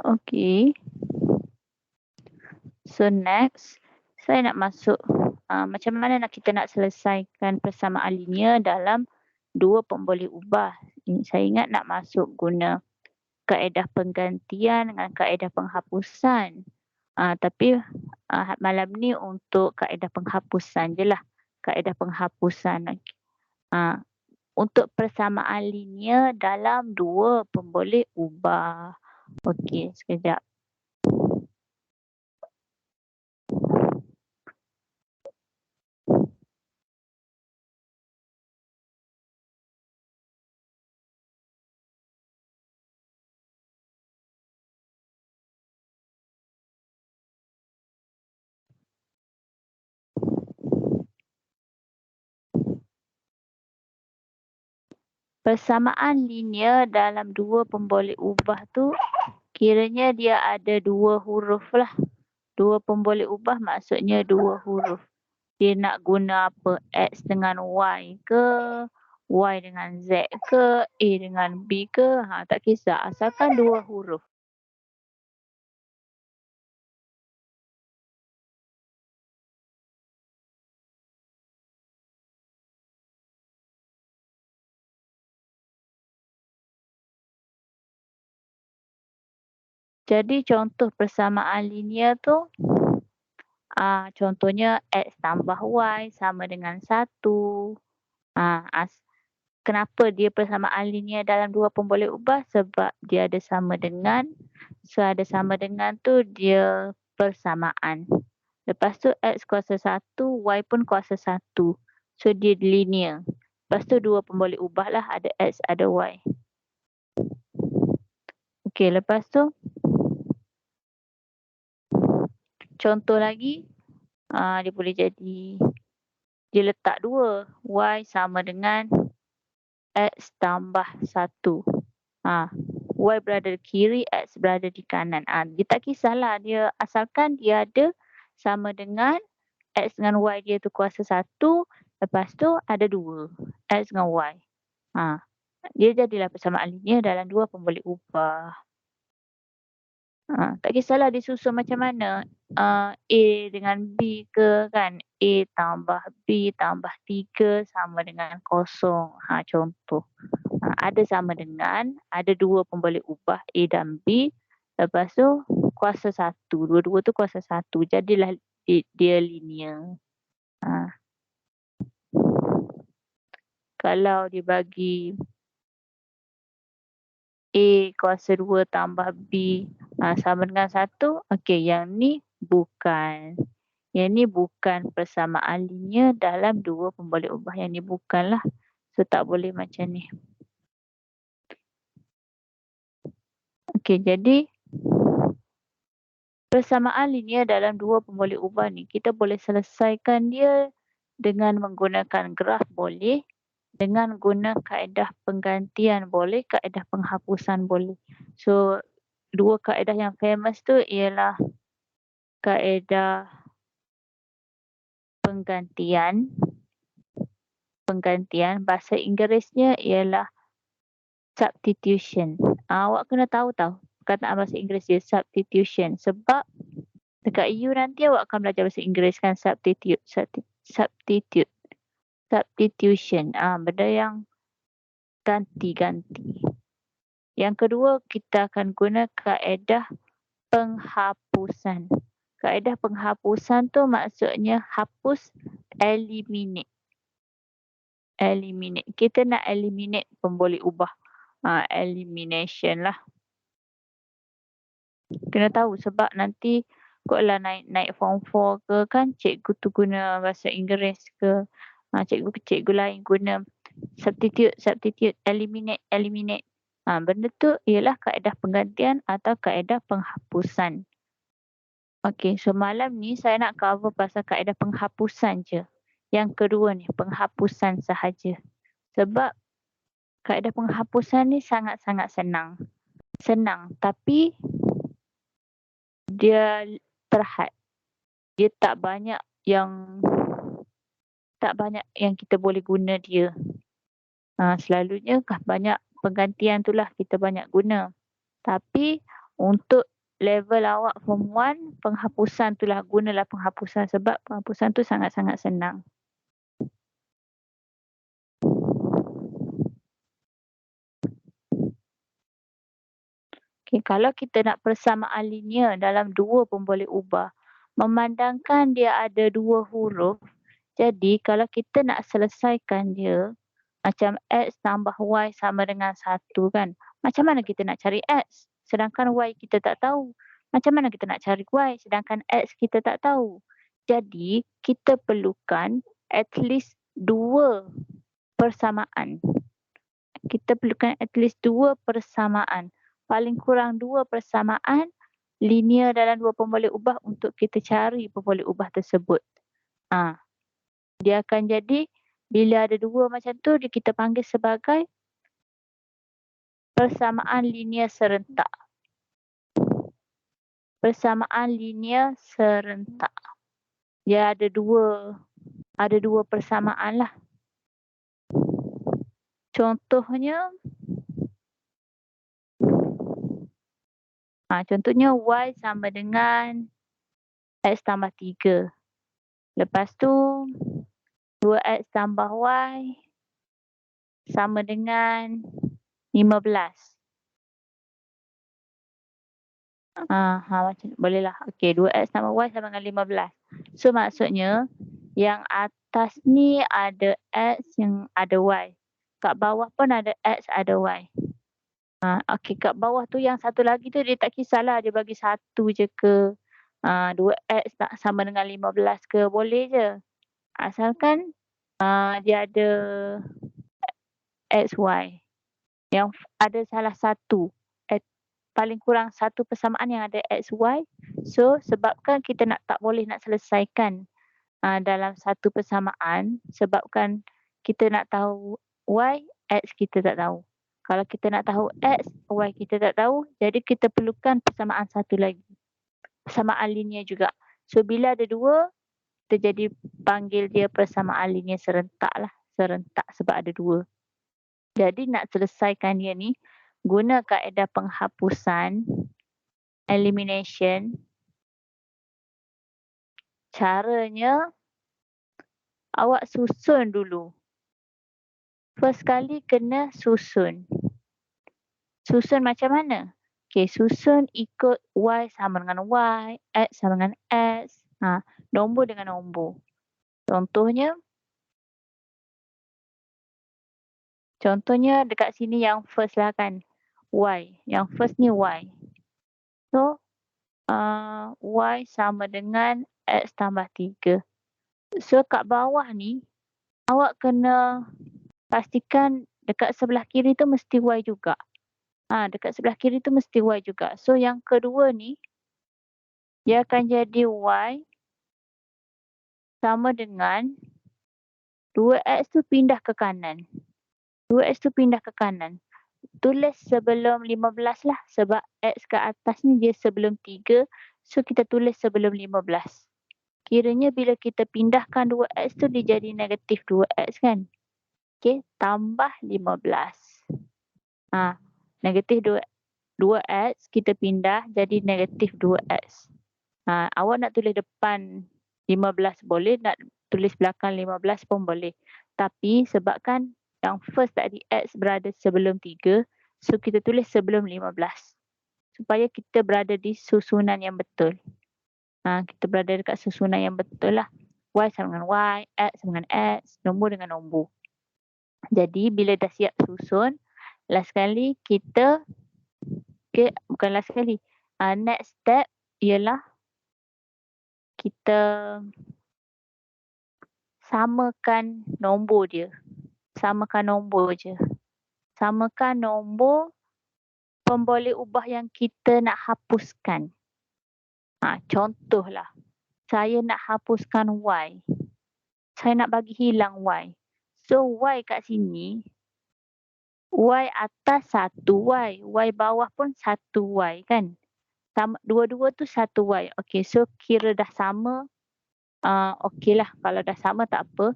Okay. So next, saya nak masuk macam mana kita nak selesaikan persamaan linear dalam dua pemboleh ubah. Saya ingat nak masuk guna kaedah penggantian dengan kaedah penghapusan. Tapi malam ni untuk kaedah penghapusan je lah. Kaedah penghapusan. Untuk persamaan linear dalam dua pemboleh ubah. Okey, sekejap. Persamaan linear dalam dua pemboleh ubah tu kiranya dia ada dua huruf lah. Dua pemboleh ubah maksudnya dua huruf. Dia nak guna apa? X dengan Y ke? Y dengan Z ke? A dengan B ke? Tak kisah. Asalkan dua huruf. Jadi contoh persamaan linear tu, contohnya X tambah Y sama dengan 1. Kenapa dia persamaan linear dalam dua pemboleh ubah? Sebab dia ada sama dengan. So ada sama dengan tu dia persamaan. Lepas tu X kuasa 1, Y pun kuasa 1. So dia linear. Lepas tu dua pemboleh ubah lah, ada X ada Y. Okey, lepas tu contoh lagi, dia boleh jadi, dia letak 2. Y sama dengan X tambah 1. Y berada di kiri, X berada di kanan. Dia tak kisahlah, dia asalkan dia ada sama dengan X dengan Y dia tu kuasa 1. Lepas tu ada 2. X dengan Y. Dia jadilah persamaan linear dalam dua pemboleh ubah. Tak kisahlah disusun macam mana. A dengan B ke kan. A tambah B tambah 3 sama dengan 0. Contoh. Ada sama dengan, ada dua pemboleh ubah A dan B. Lepas tu kuasa 1. Dua-dua tu kuasa 1. Jadilah dia linear. Kalau dibagi A kuasa 2 tambah B sama dengan 1, okey, yang ni bukan. Yang ni bukan persamaan linear dalam dua pemboleh ubah. Yang ni bukanlah. So tak boleh macam ni. Okey, jadi persamaan linear dalam dua pemboleh ubah ni kita boleh selesaikan dia dengan menggunakan graf boleh, dengan guna kaedah penggantian boleh, kaedah penghapusan boleh. So, dua kaedah yang famous tu ialah kaedah penggantian. Bahasa Inggerisnya ialah substitution. Awak kena tahu tau perkataan bahasa Inggeris dia substitution. Sebab dekat EU nanti awak akan belajar bahasa Inggeris kan, substitution. Benda yang ganti-ganti. Yang kedua, kita akan guna kaedah penghapusan. Kaedah penghapusan tu maksudnya hapus, eliminate. Kita nak eliminate pemboleh ubah. Elimination lah. Kena tahu sebab nanti kalau naik form 4 ke kan cikgu tu guna bahasa Inggeris ke. Cikgu lain guna substitute, eliminate. Benda tu ialah kaedah penggantian atau kaedah penghapusan. Okey, so malam ni saya nak cover pasal kaedah penghapusan je. Yang kedua ni, penghapusan sahaja. Sebab kaedah penghapusan ni sangat-sangat senang. Tapi dia terhad. Dia tak banyak yang kita boleh guna dia. Selalunya banyak penggantian tu lah kita banyak guna. Tapi untuk level awak form 1, penghapusan tu lah, gunalah penghapusan sebab penghapusan tu sangat-sangat senang. Okay, kalau kita nak persamaan linear dalam dua pemboleh ubah, memandangkan dia ada dua huruf, jadi kalau kita nak selesaikan dia, macam X tambah Y sama dengan 1 kan. Macam mana kita nak cari X? Sedangkan Y kita tak tahu. Macam mana kita nak cari Y? Sedangkan X kita tak tahu. Jadi, kita perlukan at least 2 persamaan. Paling kurang 2 persamaan linear dalam dua pemboleh ubah untuk kita cari pemboleh ubah tersebut. Dia akan jadi bila ada 2 macam tu kita panggil sebagai persamaan linear serentak. Dia ada dua persamaan lah. Contohnya Y sama dengan X tambah 3. Lepas tu 2X tambah Y sama dengan 15. Macam bolehlah. Okey, 2X tambah Y sama dengan 15. So maksudnya yang atas ni ada X yang ada Y. Kat bawah pun ada X ada Y. Okey, kat bawah tu yang satu lagi tu dia tak kisahlah dia bagi 1 je ke 2X tak sama dengan 15 ke, boleh je. Asalkan dia ada XY yang ada salah satu, paling kurang satu persamaan yang ada XY. So sebabkan kita tak boleh nak selesaikan dalam satu persamaan, sebabkan kita nak tahu Y, X kita tak tahu. Kalau kita nak tahu X, Y kita tak tahu, jadi kita perlukan persamaan satu lagi. Persamaan linear juga. So bila ada 2, kita jadi panggil dia persamaan linear serentak lah. Serentak sebab ada 2. Jadi nak selesaikan dia ni, guna kaedah penghapusan, elimination. Caranya, awak susun dulu. First kali kena susun. Susun macam mana? Okey, susun ikut Y sama dengan Y, X sama dengan X. Nombor dengan nombor. Contohnya dekat sini yang first lah kan. Y. Yang first ni Y. So, Y sama dengan X tambah 3. So, kat bawah ni, awak kena pastikan dekat sebelah kiri tu mesti Y juga. Dekat sebelah kiri tu mesti Y juga. So, yang kedua ni, dia akan jadi Y sama dengan 2X tu pindah ke kanan. 2X tu pindah ke kanan. Tulis sebelum 15 lah. Sebab X ke atas ni dia sebelum 3. So, kita tulis sebelum 15. Kiranya bila kita pindahkan 2X tu dia jadi negatif 2X kan. Okay, tambah 15. Negatif 2X kita pindah jadi negatif 2X. Awak nak tulis depan 15 boleh, nak tulis belakang 15 pun boleh. Tapi sebabkan yang first tadi X berada sebelum 3, so kita tulis sebelum 15. Supaya kita berada di susunan yang betul. Kita berada dekat susunan yang betul lah. Y sama dengan Y, X sama dengan X, nombor dengan nombor. Jadi bila dah siap susun, last sekali kita, bukan last sekali, next step ialah kita samakan nombor dia. Samakan nombor je. Samakan nombor pemboleh ubah yang kita nak hapuskan. Contohlah, saya nak hapuskan Y. Saya nak bagi hilang Y. So, Y kat sini, Y atas 1Y. Y bawah pun 1Y kan. Sama, dua-dua tu 1Y. Okay, so kira dah sama. Okay lah, kalau dah sama tak apa.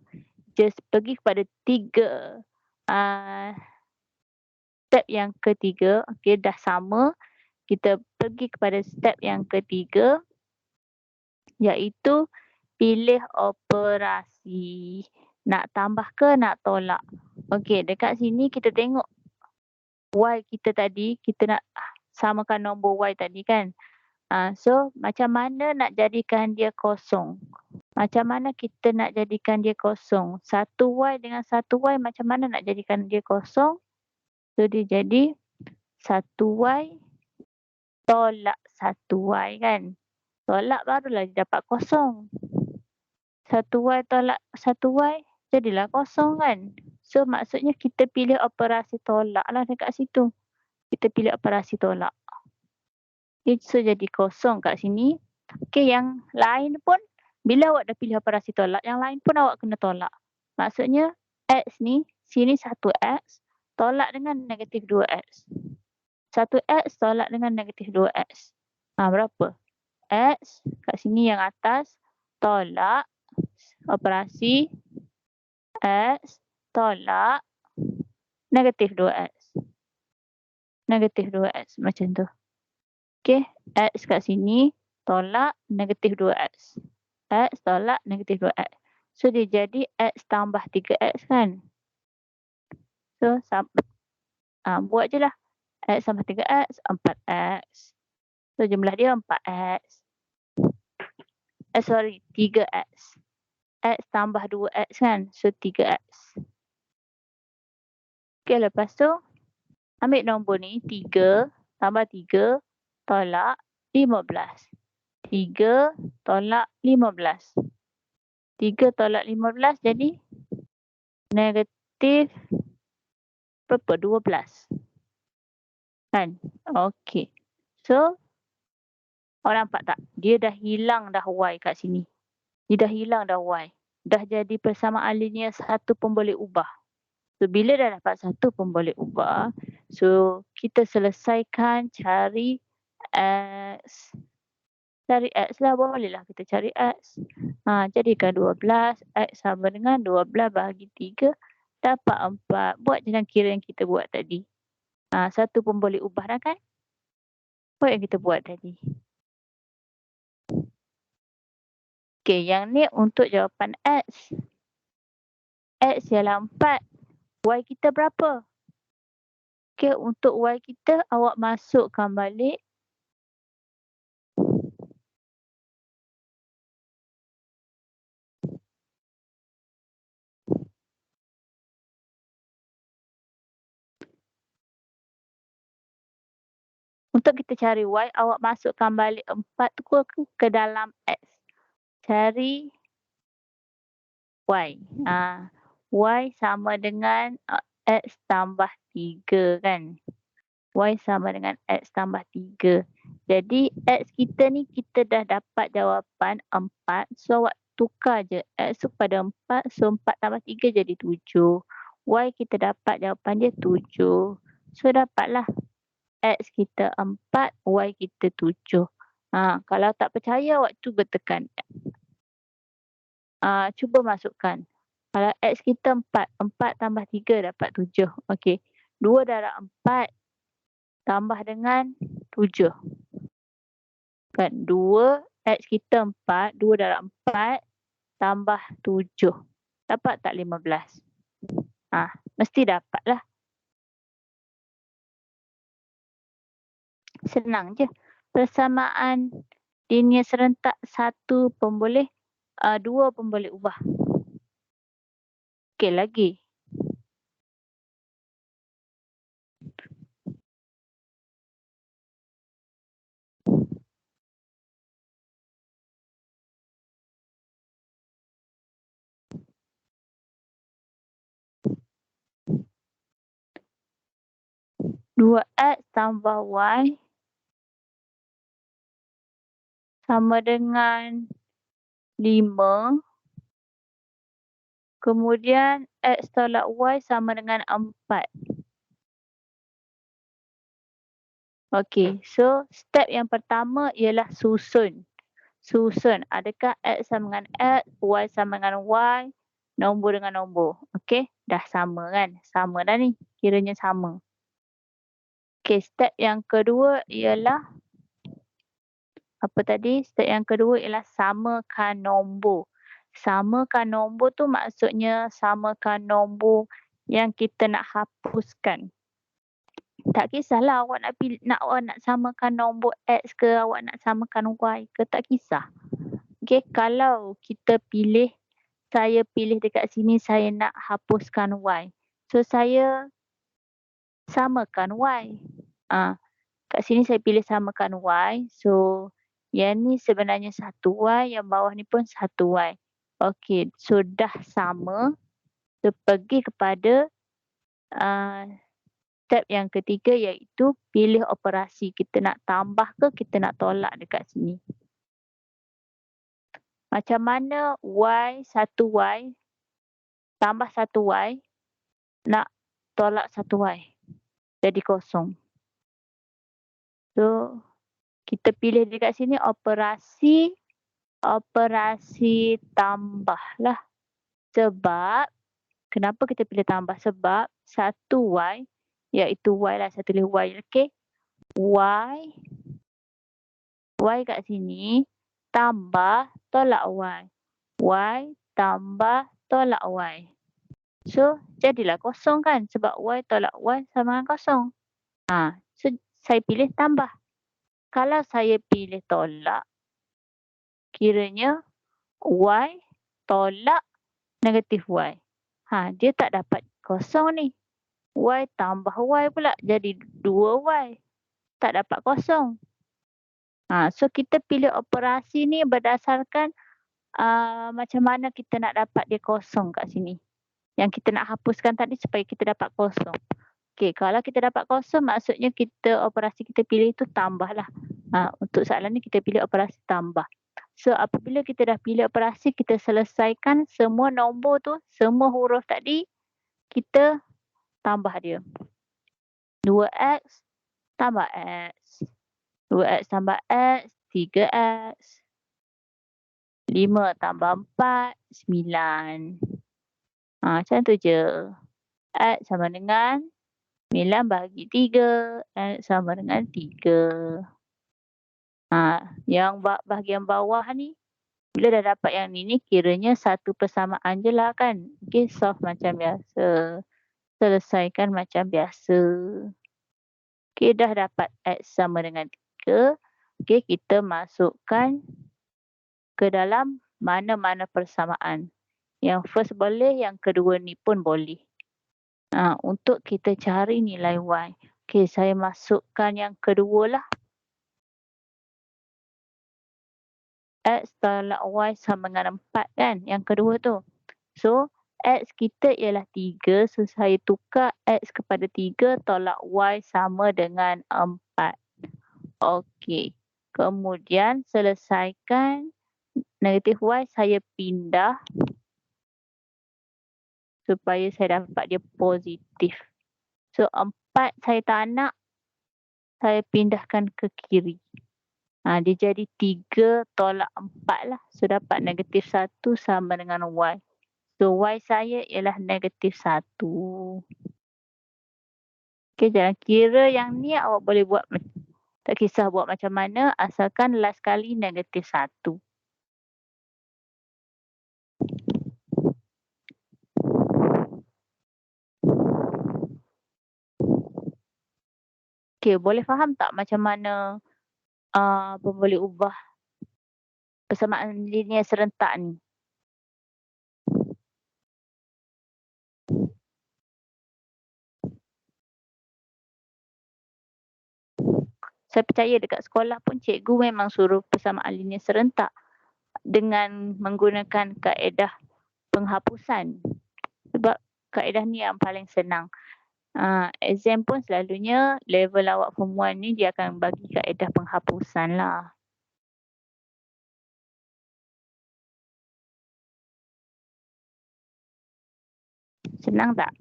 Just pergi kepada 3 step yang ketiga. Okay, dah sama. Kita pergi kepada step yang ketiga, iaitu pilih operasi. Nak tambah ke nak tolak. Okey, dekat sini kita tengok Y kita tadi, kita nak samakan nombor Y tadi kan. So, macam mana nak jadikan dia kosong? Macam mana kita nak jadikan dia kosong? 1Y dengan 1Y macam mana nak jadikan dia kosong? So, dia jadi 1Y tolak 1Y kan. Tolak barulah dia dapat kosong. 1Y tolak 1Y jadilah kosong kan. So maksudnya kita pilih operasi tolak lah dekat situ. Kita pilih operasi tolak. Okay, so jadi kosong kat sini. Okay, yang lain pun bila awak dah pilih operasi tolak, yang lain pun awak kena tolak. Maksudnya X ni, sini 1X tolak dengan negatif 2X. 1X tolak dengan negatif 2X. Berapa? X kat sini yang atas tolak operasi X tolak negatif 2X. Negatif 2X macam tu. Okay, X kat sini tolak negatif 2X. X tolak negatif 2X. So dia jadi X tambah 3X kan. So buat je lah. X tambah 3X, 4X. So jumlah dia 4X. 3X. X tambah 2X kan. So 3X. Okay, lepas tu ambil nombor ni 3 tambah 3 tolak 15. 3 tolak 15. 3 tolak 15 jadi negatif berapa? 12. Kan? Okay. So, orang nampak tak? Dia dah hilang dah Y kat sini. Dia dah hilang dah Y. Dah jadi persamaan linear satu pun boleh ubah. So, bila dah dapat satu pun boleh ubah. So, kita selesaikan cari X. Cari X lah, bolehlah kita cari X. Jadikan 12. X sama dengan 12 bahagi 3. Dapat 4. Buat je kira yang kita buat tadi. Satu pun boleh ubah dah kan? Buat yang kita buat tadi. Okay, yang ni untuk jawapan X. X ialah 4. Y kita berapa? Okay, untuk Y kita awak masukkan balik Untuk kita cari Y, awak masukkan balik 4 tu ke dalam X. Cari Y. Y sama dengan X tambah 3 kan. Y sama dengan X tambah 3. Jadi X kita ni kita dah dapat jawapan 4. So awak tukar je X tu pada 4. So 4 tambah 3 jadi 7. Y kita dapat jawapan dia 7. So dapatlah X kita 4, Y kita 7. Kalau tak percaya awak cuba tekan. Cuba masukkan. Kalau X kita 4, 4 tambah 3 dapat 7. Okey. 2 darab 4 tambah dengan 7. Kan 2, X kita 4, 2 darab 4 tambah 7. Dapat tak 15? Mesti dapat lah. Senang je. Persamaan linear serentak 1 pun boleh, 2 pun boleh ubah. Okey lagi. Dua X tambah Y sama dengan 5. Kemudian X tolak Y sama dengan 4. Okey, so step yang pertama ialah susun. Susun, adakah X sama dengan X, Y sama dengan Y, nombor dengan nombor. Okey, dah sama kan? Sama dah ni, kiranya sama. Okey, step yang kedua ialah apa tadi? Step yang kedua ialah samakan nombor. Samakan nombor tu maksudnya samakan nombor yang kita nak hapuskan. Tak kisahlah awak nak samakan nombor X ke, awak nak samakan Y ke, tak kisah. Okey, kalau kita pilih, saya pilih dekat sini saya nak hapuskan Y. So saya samakan Y. Kat sini saya pilih samakan Y. So yang ni sebenarnya 1Y, yang bawah ni pun 1Y. Okey, so dah sama. So pergi kepada step yang ketiga iaitu pilih operasi. Kita nak tambah ke kita nak tolak dekat sini. Macam mana Y 1Y tambah 1Y nak tolak 1Y jadi kosong. So kita pilih dekat sini operasi tambah lah. Sebab kenapa kita pilih tambah? Sebab 1Y iaitu Y lah, saya tulis Y. Okey. Y kat sini tambah tolak Y. Y tambah tolak Y. So jadilah kosong kan, sebab Y tolak Y sama dengan kosong. So saya pilih tambah. Kalau saya pilih tolak, kiranya Y tolak negatif Y. Dia tak dapat kosong ni. Y tambah Y pula jadi 2Y. Tak dapat kosong. So kita pilih operasi ni berdasarkan macam mana kita nak dapat dia kosong kat sini. Yang kita nak hapuskan tadi supaya kita dapat kosong. Okey, kalau kita dapat kosong maksudnya operasi kita pilih itu tambah lah. Untuk soalan ni kita pilih operasi tambah. So apabila kita dah pilih operasi, kita selesaikan semua nombor tu, semua huruf tadi, kita tambah dia. 2X tambah X. 2X tambah X, 3X. 5 tambah 4, 9. Macam tu je. X sama dengan 9 bahagi 3. X sama dengan 3. Yang bahagian bawah ni, bila dah dapat yang ni kiranya satu persamaan je lah kan. Okay, solve macam biasa. Selesaikan macam biasa. Okay, dah dapat X sama dengan 3. Okay, kita masukkan ke dalam mana-mana persamaan. Yang first boleh, yang kedua ni pun boleh. Untuk kita cari nilai Y. Okey, saya masukkan yang kedua lah. X tolak Y sama dengan 4 kan, yang kedua tu. So, X kita ialah 3, so saya tukar X kepada 3 tolak Y sama dengan 4. Okey. Kemudian selesaikan negatif Y, saya pindah supaya saya dapat dia positif. So 4 saya tak nak, saya pindahkan ke kiri. Dia jadi 3 tolak 4 lah. So dapat negatif 1 sama dengan Y. So Y saya ialah negatif 1. Okay, jalan kira yang ni awak boleh buat, tak kisah buat macam mana, asalkan last kali negatif 1. Okay, boleh faham tak macam mana boleh ubah persamaan linear serentak ni? Saya percaya dekat sekolah pun cikgu memang suruh persamaan linear serentak dengan menggunakan kaedah penghapusan. Sebab kaedah ni yang paling senang. Exam pun selalunya level awak form 1 ni dia akan bagi kaedah penghapusan lah. Senang tak?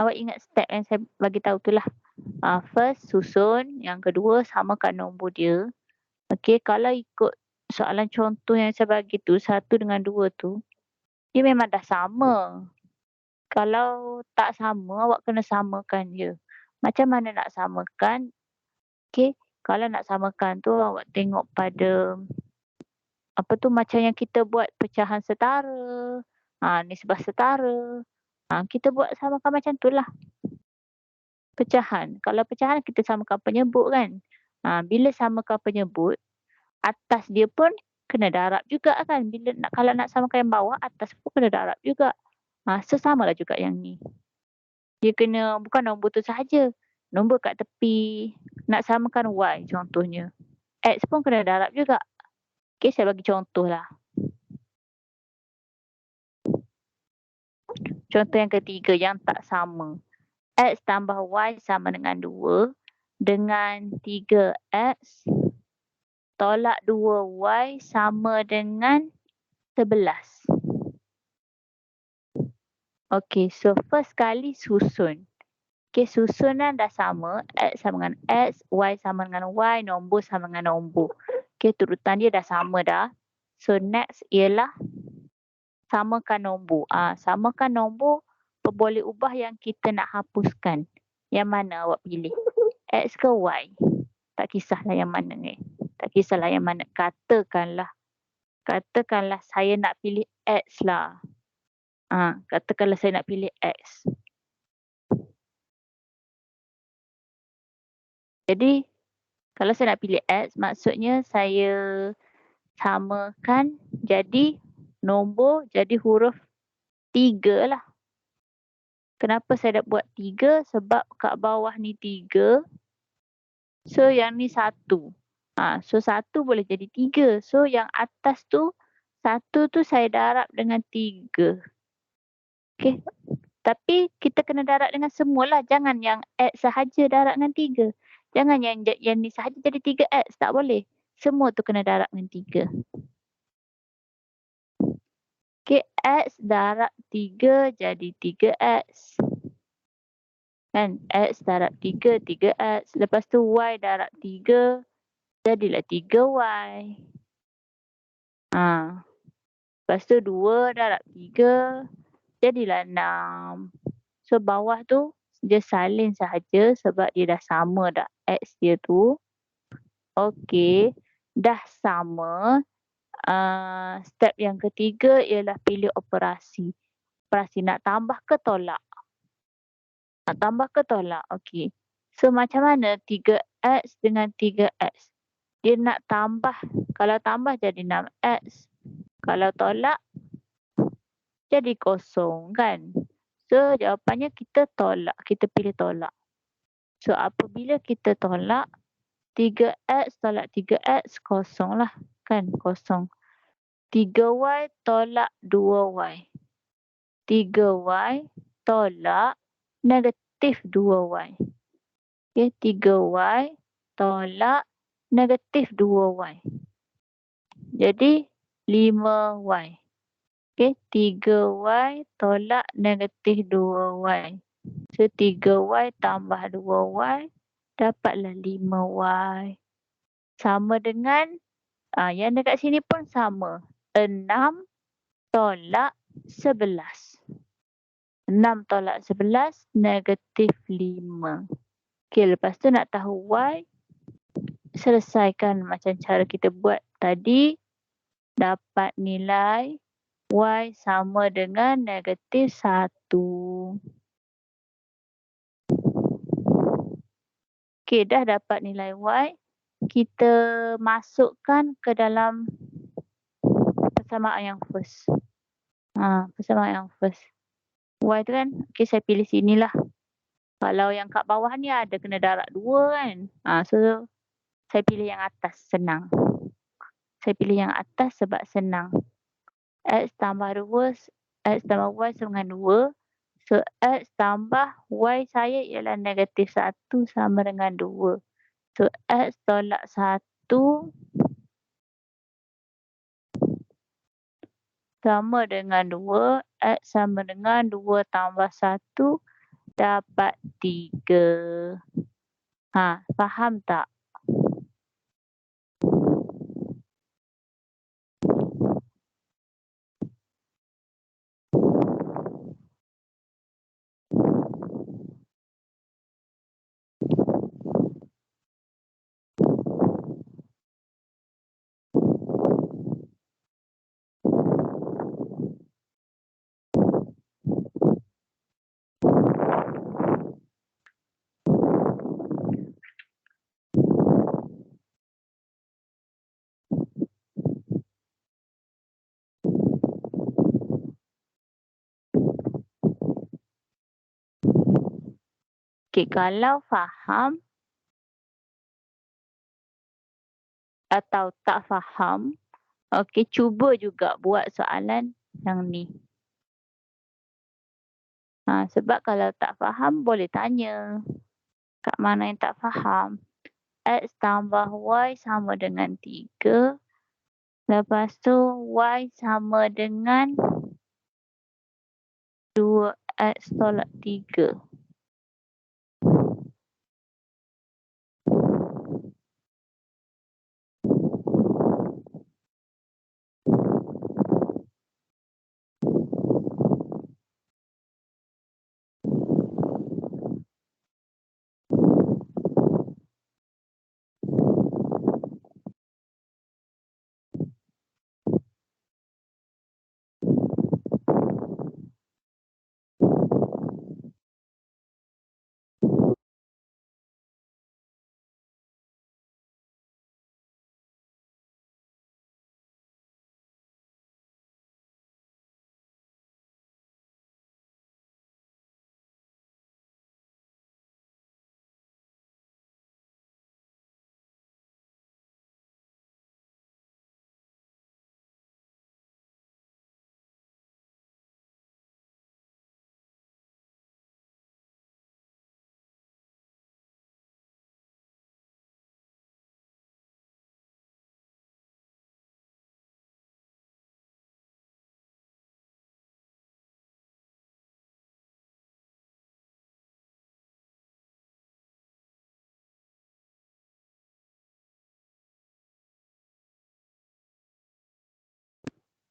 Awak ingat step yang saya bagi tahu tu lah. First susun, yang kedua samakan nombor dia. Okey, kalau ikut soalan contoh yang saya bagi tu, 1 dengan 2 tu, dia memang dah sama. Kalau tak sama, awak kena samakan je. Macam mana nak samakan? Okey, kalau nak samakan tu awak tengok pada macam yang kita buat pecahan setara, nisbah setara. Kita buat samakan macam tu lah. Pecahan. Kalau pecahan kita samakan penyebut kan. Bila samakan penyebut, atas dia pun kena darab juga kan. Kalau nak samakan yang bawah, atas pun kena darab juga. Sesamalah juga yang ni. Dia kena bukan nombor tu sahaja. Nombor kat tepi. Nak samakan Y contohnya. X pun kena darab juga. Okay, saya bagi contoh lah. Contoh yang ketiga yang tak sama. X tambah Y sama dengan 2. Dengan 3X tolak 2Y sama dengan 11. Okay, so first kali susun. Okay, susunan dah sama. X sama dengan X, Y sama dengan Y, nombor sama dengan nombor. Okay, turutan dia dah sama dah. So next ialah samakan nombor. Samakan nombor, boleh ubah yang kita nak hapuskan. Yang mana awak pilih? X ke Y? Tak kisahlah yang mana ni. Tak kisahlah yang mana. Katakanlah saya nak pilih X lah. Katakanlah saya nak pilih X. Jadi, kalau saya nak pilih X, maksudnya saya samakan jadi nombor, jadi huruf 3 lah. Kenapa saya dah buat 3? Sebab kat bawah ni 3. So, yang ni 1. So, 1 boleh jadi 3. So, yang atas tu, 1 tu saya darab dengan 3. Okay. Tapi kita kena darab dengan semualah. Jangan yang X sahaja darab dengan 3. Jangan yang ni sahaja jadi 3X. Tak boleh. Semua tu kena darab dengan 3. Okay, X darab 3 jadi 3X. Kan? X darab 3, 3X. Lepas tu Y darab 3, jadilah 3Y. Lepas tu 2 darab 3, jadilah 6. So bawah tu dia salin sahaja sebab dia dah sama dah X dia tu. Okey, dah sama. Step yang ketiga ialah pilih operasi. Operasi nak tambah ke tolak? Nak tambah ke tolak? Okey. So macam mana 3X dengan 3X? Dia nak tambah. Kalau tambah jadi 6X. Kalau tolak jadi kosong kan. So jawapannya kita tolak. Kita pilih tolak. So apabila kita tolak 3x tolak 3x kosong lah. Kan kosong. 3y tolak 2y. 3y tolak negatif 2y. Okay, 3y tolak negatif 2y. Jadi 5y. Okay, 3y tolak negatif 2y. So 3y tambah 2y dapatlah 5y. Sama dengan yang dekat sini pun sama. 6 tolak 11. 6 tolak 11 negatif 5. Okay, lepas tu nak tahu y. Selesaikan macam cara kita buat tadi. Dapat nilai y sama dengan negatif 1. Okay, dah dapat nilai y. Kita masukkan ke dalam persamaan yang first. Persamaan yang first. Y tu kan, okay, saya pilih sini lah. Kalau yang kat bawah ni ada kena darab 2 kan. So, saya pilih yang atas, senang. Saya pilih yang atas sebab senang. X tambah 2, X tambah Y sama dengan 2. So, X tambah Y saya ialah negatif 1 sama dengan 2. So, X tolak 1 sama dengan 2. X sama dengan 2 tambah 1 dapat 3. Faham tak? Okay, kalau faham atau tak faham, okay, cuba juga buat soalan yang ni. Sebab kalau tak faham, boleh tanya. Kat mana yang tak faham. X tambah Y sama dengan 3. Lepas tu Y sama dengan 2X tolak 3.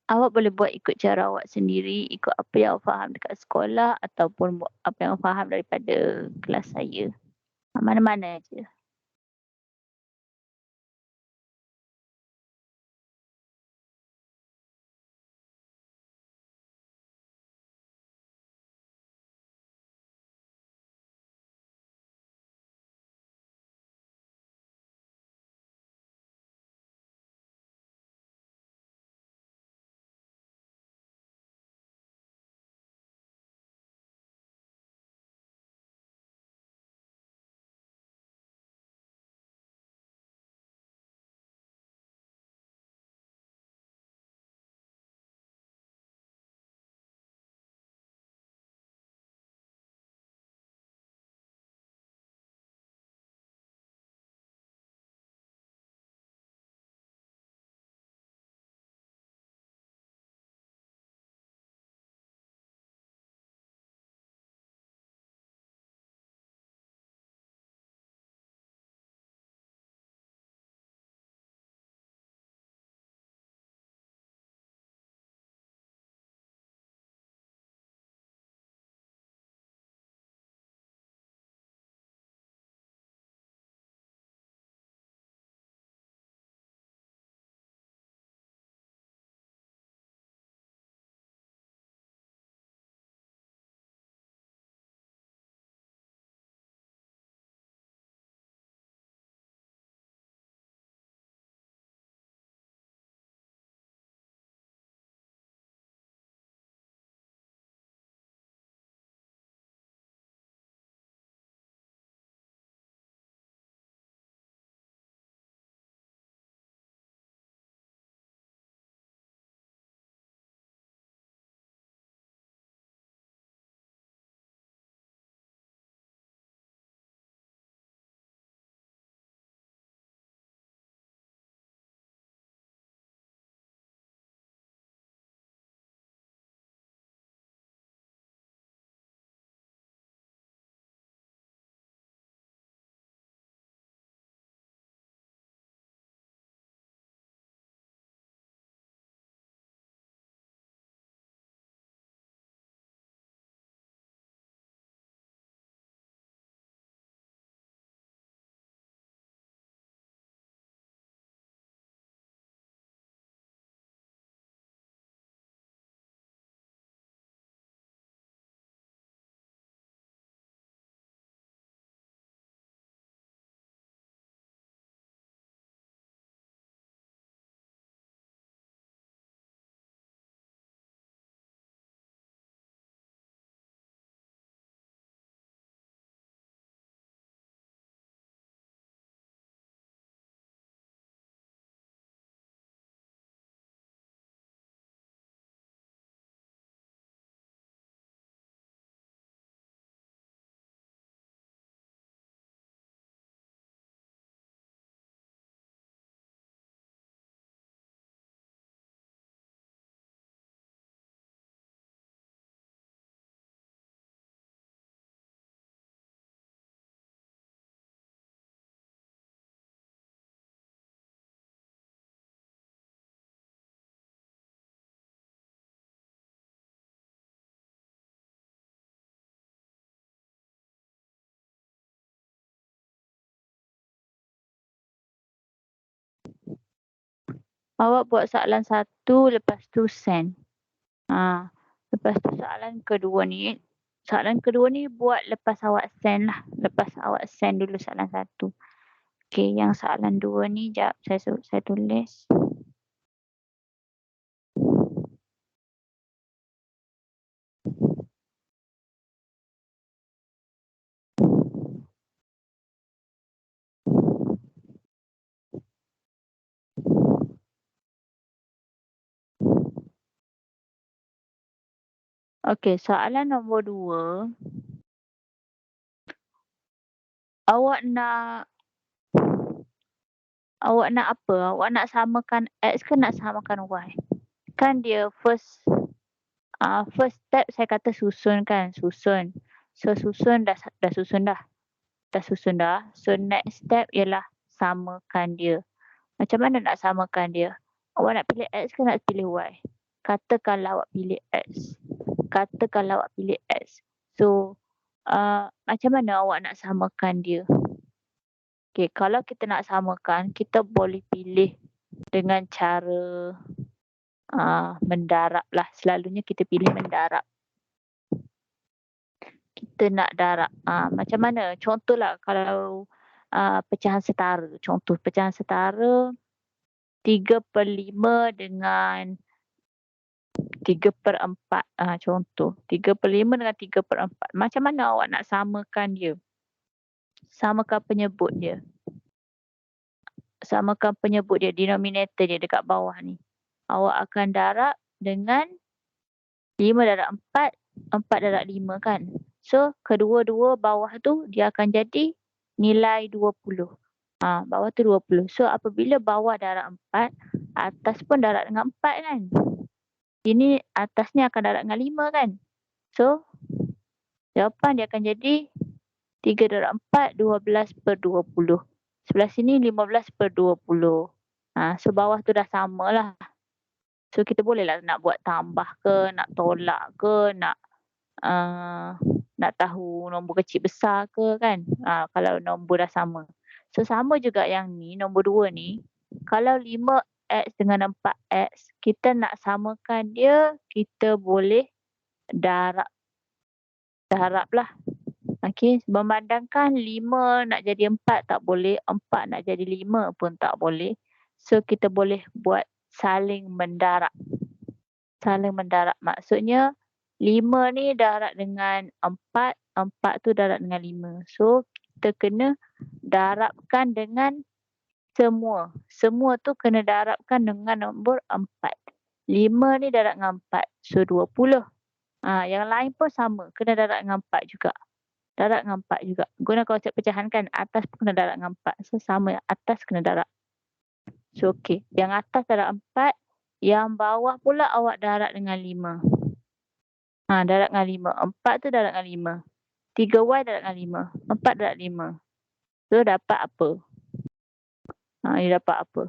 Awak boleh buat ikut cara awak sendiri, ikut apa yang awak faham dekat sekolah ataupun apa yang awak faham daripada kelas saya. Mana-mana aja. Awak buat soalan 1, lepas tu send. Lepas tu soalan kedua ni buat lepas awak send lah. Lepas awak send dulu soalan 1. Okey, yang soalan 2 ni jap saya tulis. Okey, soalan nombor 2. Awak nak apa? Awak nak samakan X ke nak samakan Y? Kan dia first step saya kata susun kan, susun. So susun dah susun dah. Dah susun dah. So next step ialah samakan dia. Macam mana nak samakan dia? Awak nak pilih X ke nak pilih Y? Katakanlah awak pilih X. So macam mana awak nak samakan dia? Okay, kalau kita nak samakan, kita boleh pilih dengan cara mendarab lah. Selalunya kita pilih mendarab. Kita nak darab. Macam mana? Contohlah kalau pecahan setara. Contoh pecahan setara 3/5 dengan 3/4. Contoh 3/5 dengan 3/4. Macam mana awak nak samakan dia? Samakan penyebut dia. Denominator dia dekat bawah ni. Awak akan darab dengan 5/4, 4/5 kan. So kedua-dua bawah tu dia akan jadi nilai 20. Bawah tu 20. So apabila bawah darab 4, atas pun darab dengan 4 kan. Ini atas ni akan darab dengan 5 kan. So jawapan dia akan jadi 3/4, 12/20. Sebelah sini 15/20. So bawah tu dah sama lah. So kita bolehlah nak buat tambah ke, nak tolak ke, nak tahu nombor kecil besar ke kan. Kalau nombor dah sama. So sama juga yang ni, nombor 2 ni. Kalau 5X dengan 4X, kita nak samakan dia, kita boleh darab lah. Okey, memandangkan 5 nak jadi 4 tak boleh, 4 nak jadi 5 pun tak boleh. So kita boleh buat saling mendarab. Maksudnya 5 ni darab dengan 4, 4 tu darab dengan 5. So kita kena darabkan dengan semua. Semua tu kena darabkan dengan nombor 4. 5 ni darab dengan 4. So 20. Yang lain pun sama. Kena darab dengan 4 juga. Guna konsep pecahan kan. Atas pun kena darab dengan 4. So sama. Atas kena darab. So okey. Yang atas darab 4. Yang bawah pula awak darab dengan 5. Darab dengan 5. 4 tu darab dengan 5. 3Y darab dengan 5. 4 darab 5. So dapat apa? Dia dapat apa?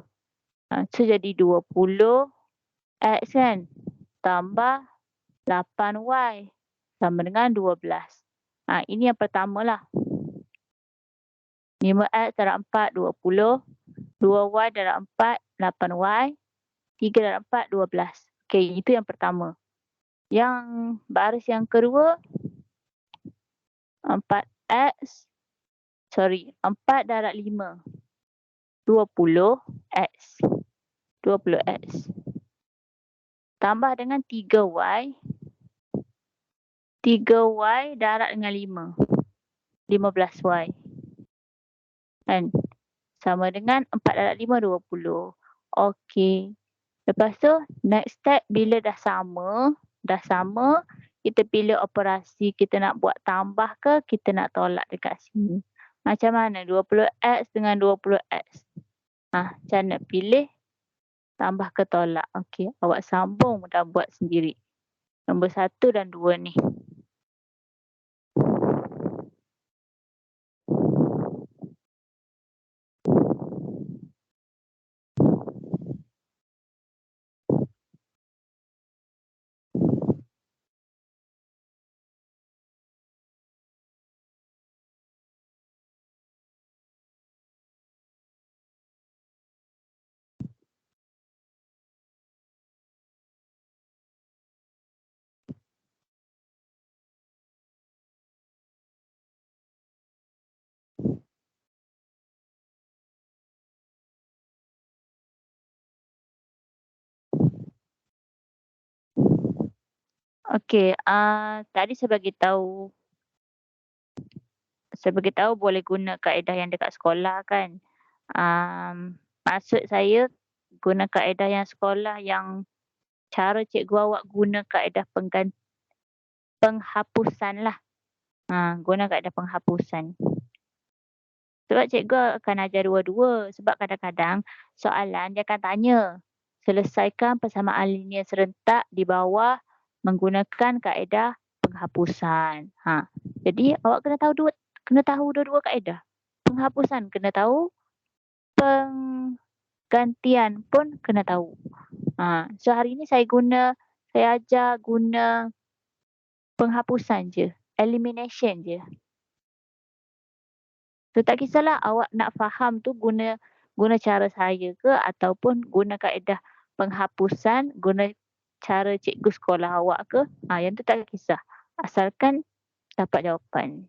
So jadi 20X kan. Tambah 8Y. Sama dengan 12. Ini yang pertama lah. 5X darab 4, 20. 2Y darab 4, 8Y. 3 darab 4, 12. Okey, itu yang pertama. Yang baris yang kedua, 4 darab 5. 20X. 20X. Tambah dengan 3Y. 3Y darab dengan 5. 15Y. Kan? Sama dengan 4 darab 5, 20. Okey. Lepas tu, next step bila dah sama, kita pilih operasi, kita nak buat tambah ke, kita nak tolak dekat sini. Macam mana? 20X dengan 20X. Macam nak pilih tambah ke tolak. Okey, awak sambung dan buat sendiri. Nombor 1 dan 2 ni. Okey, tadi saya bagi tahu boleh guna kaedah yang dekat sekolah kan. Maksud saya guna kaedah yang sekolah yang cara cikgu awak guna kaedah penghapusanlah. Guna kaedah penghapusan. Sebab cikgu akan ajar dua-dua. Sebab kadang-kadang soalan dia akan tanya, selesaikan persamaan linear serentak di bawah menggunakan kaedah penghapusan. Jadi awak kena tahu dua-dua kaedah. Penghapusan kena tahu, penggantian pun kena tahu. So hari ni saya ajar guna penghapusan je, elimination je. So tak kisahlah awak nak faham tu guna cara saya ke ataupun guna kaedah penghapusan, guna cara cikgu sekolah awak ke, yang tu tak kisah. Asalkan dapat jawapan.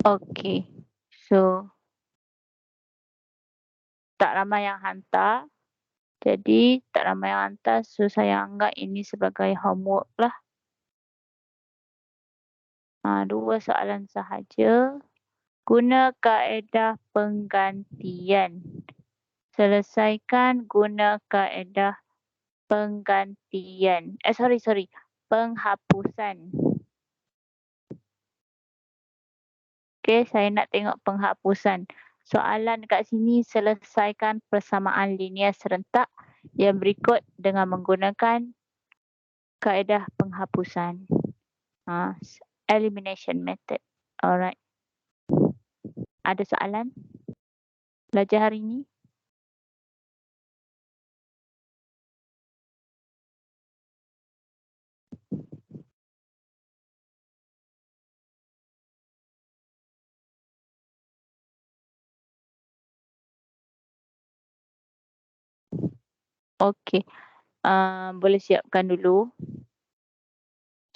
Okey. So tak ramai yang hantar. Jadi tak ramai yang hantar, so saya anggap ini sebagai homework lah. 2 soalan sahaja. Guna kaedah penggantian. Selesaikan guna kaedah penggantian. Penghapusan. Okey, saya nak tengok penghapusan. Soalan dekat sini, selesaikan persamaan linear serentak yang berikut dengan menggunakan kaedah penghapusan. Elimination method. Alright. Ada soalan? Belajar hari ini? Okey. Boleh siapkan dulu.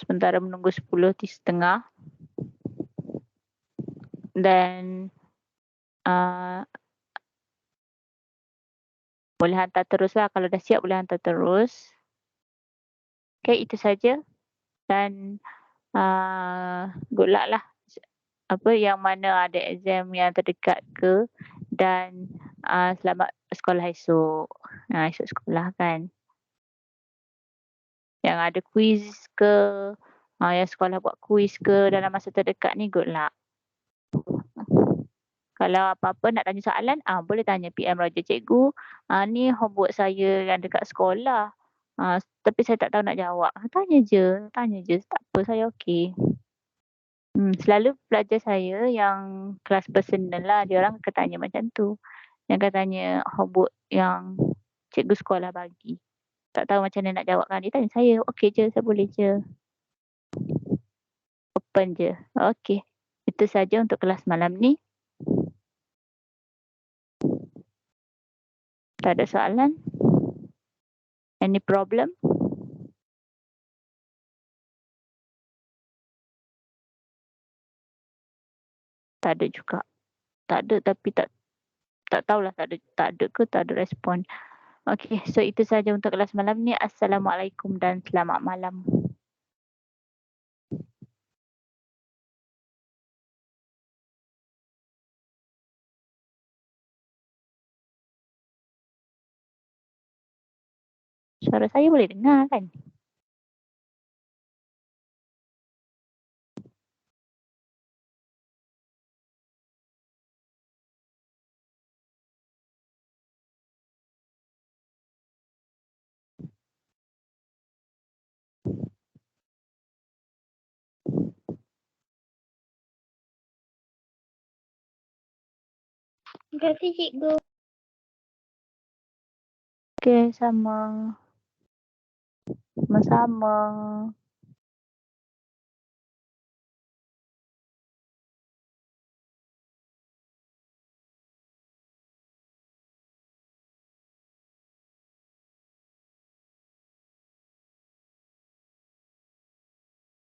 Sementara menunggu 10:30. Dan boleh hantar teruslah. Kalau dah siap boleh hantar terus. Okey, itu saja. Dan good luck lah. Yang mana ada exam yang terdekat ke. Dan selamat sekolah esok. Esok sekolah kan. Yang ada quiz ke, yang sekolah buat quiz ke dalam masa terdekat ni, good luck. Kalau apa-apa nak tanya soalan, boleh tanya PM Roger, "Cikgu, ni homework saya yang dekat sekolah, tapi saya tak tahu nak jawab." Tanya je, tak apa, saya okey. Selalu pelajar saya yang kelas personal lah, dia orang akan tanya macam tu. Dia akan tanya homework yang cikgu sekolah bagi. Tak tahu macam mana nak jawab kan, dia tanya saya, okey je, saya boleh je. Open je. Okey, itu saja untuk kelas malam ni. Tak ada soalan? Any problem? Tak ada juga. Tak ada tapi tak tahulah tak ada ke tak ada respon. Okey, so itu saja untuk kelas malam ni. Assalamualaikum dan selamat malam. Suara saya boleh dengar kan?
Terima kasih cikgu.
Okey, sama. Sama-sama.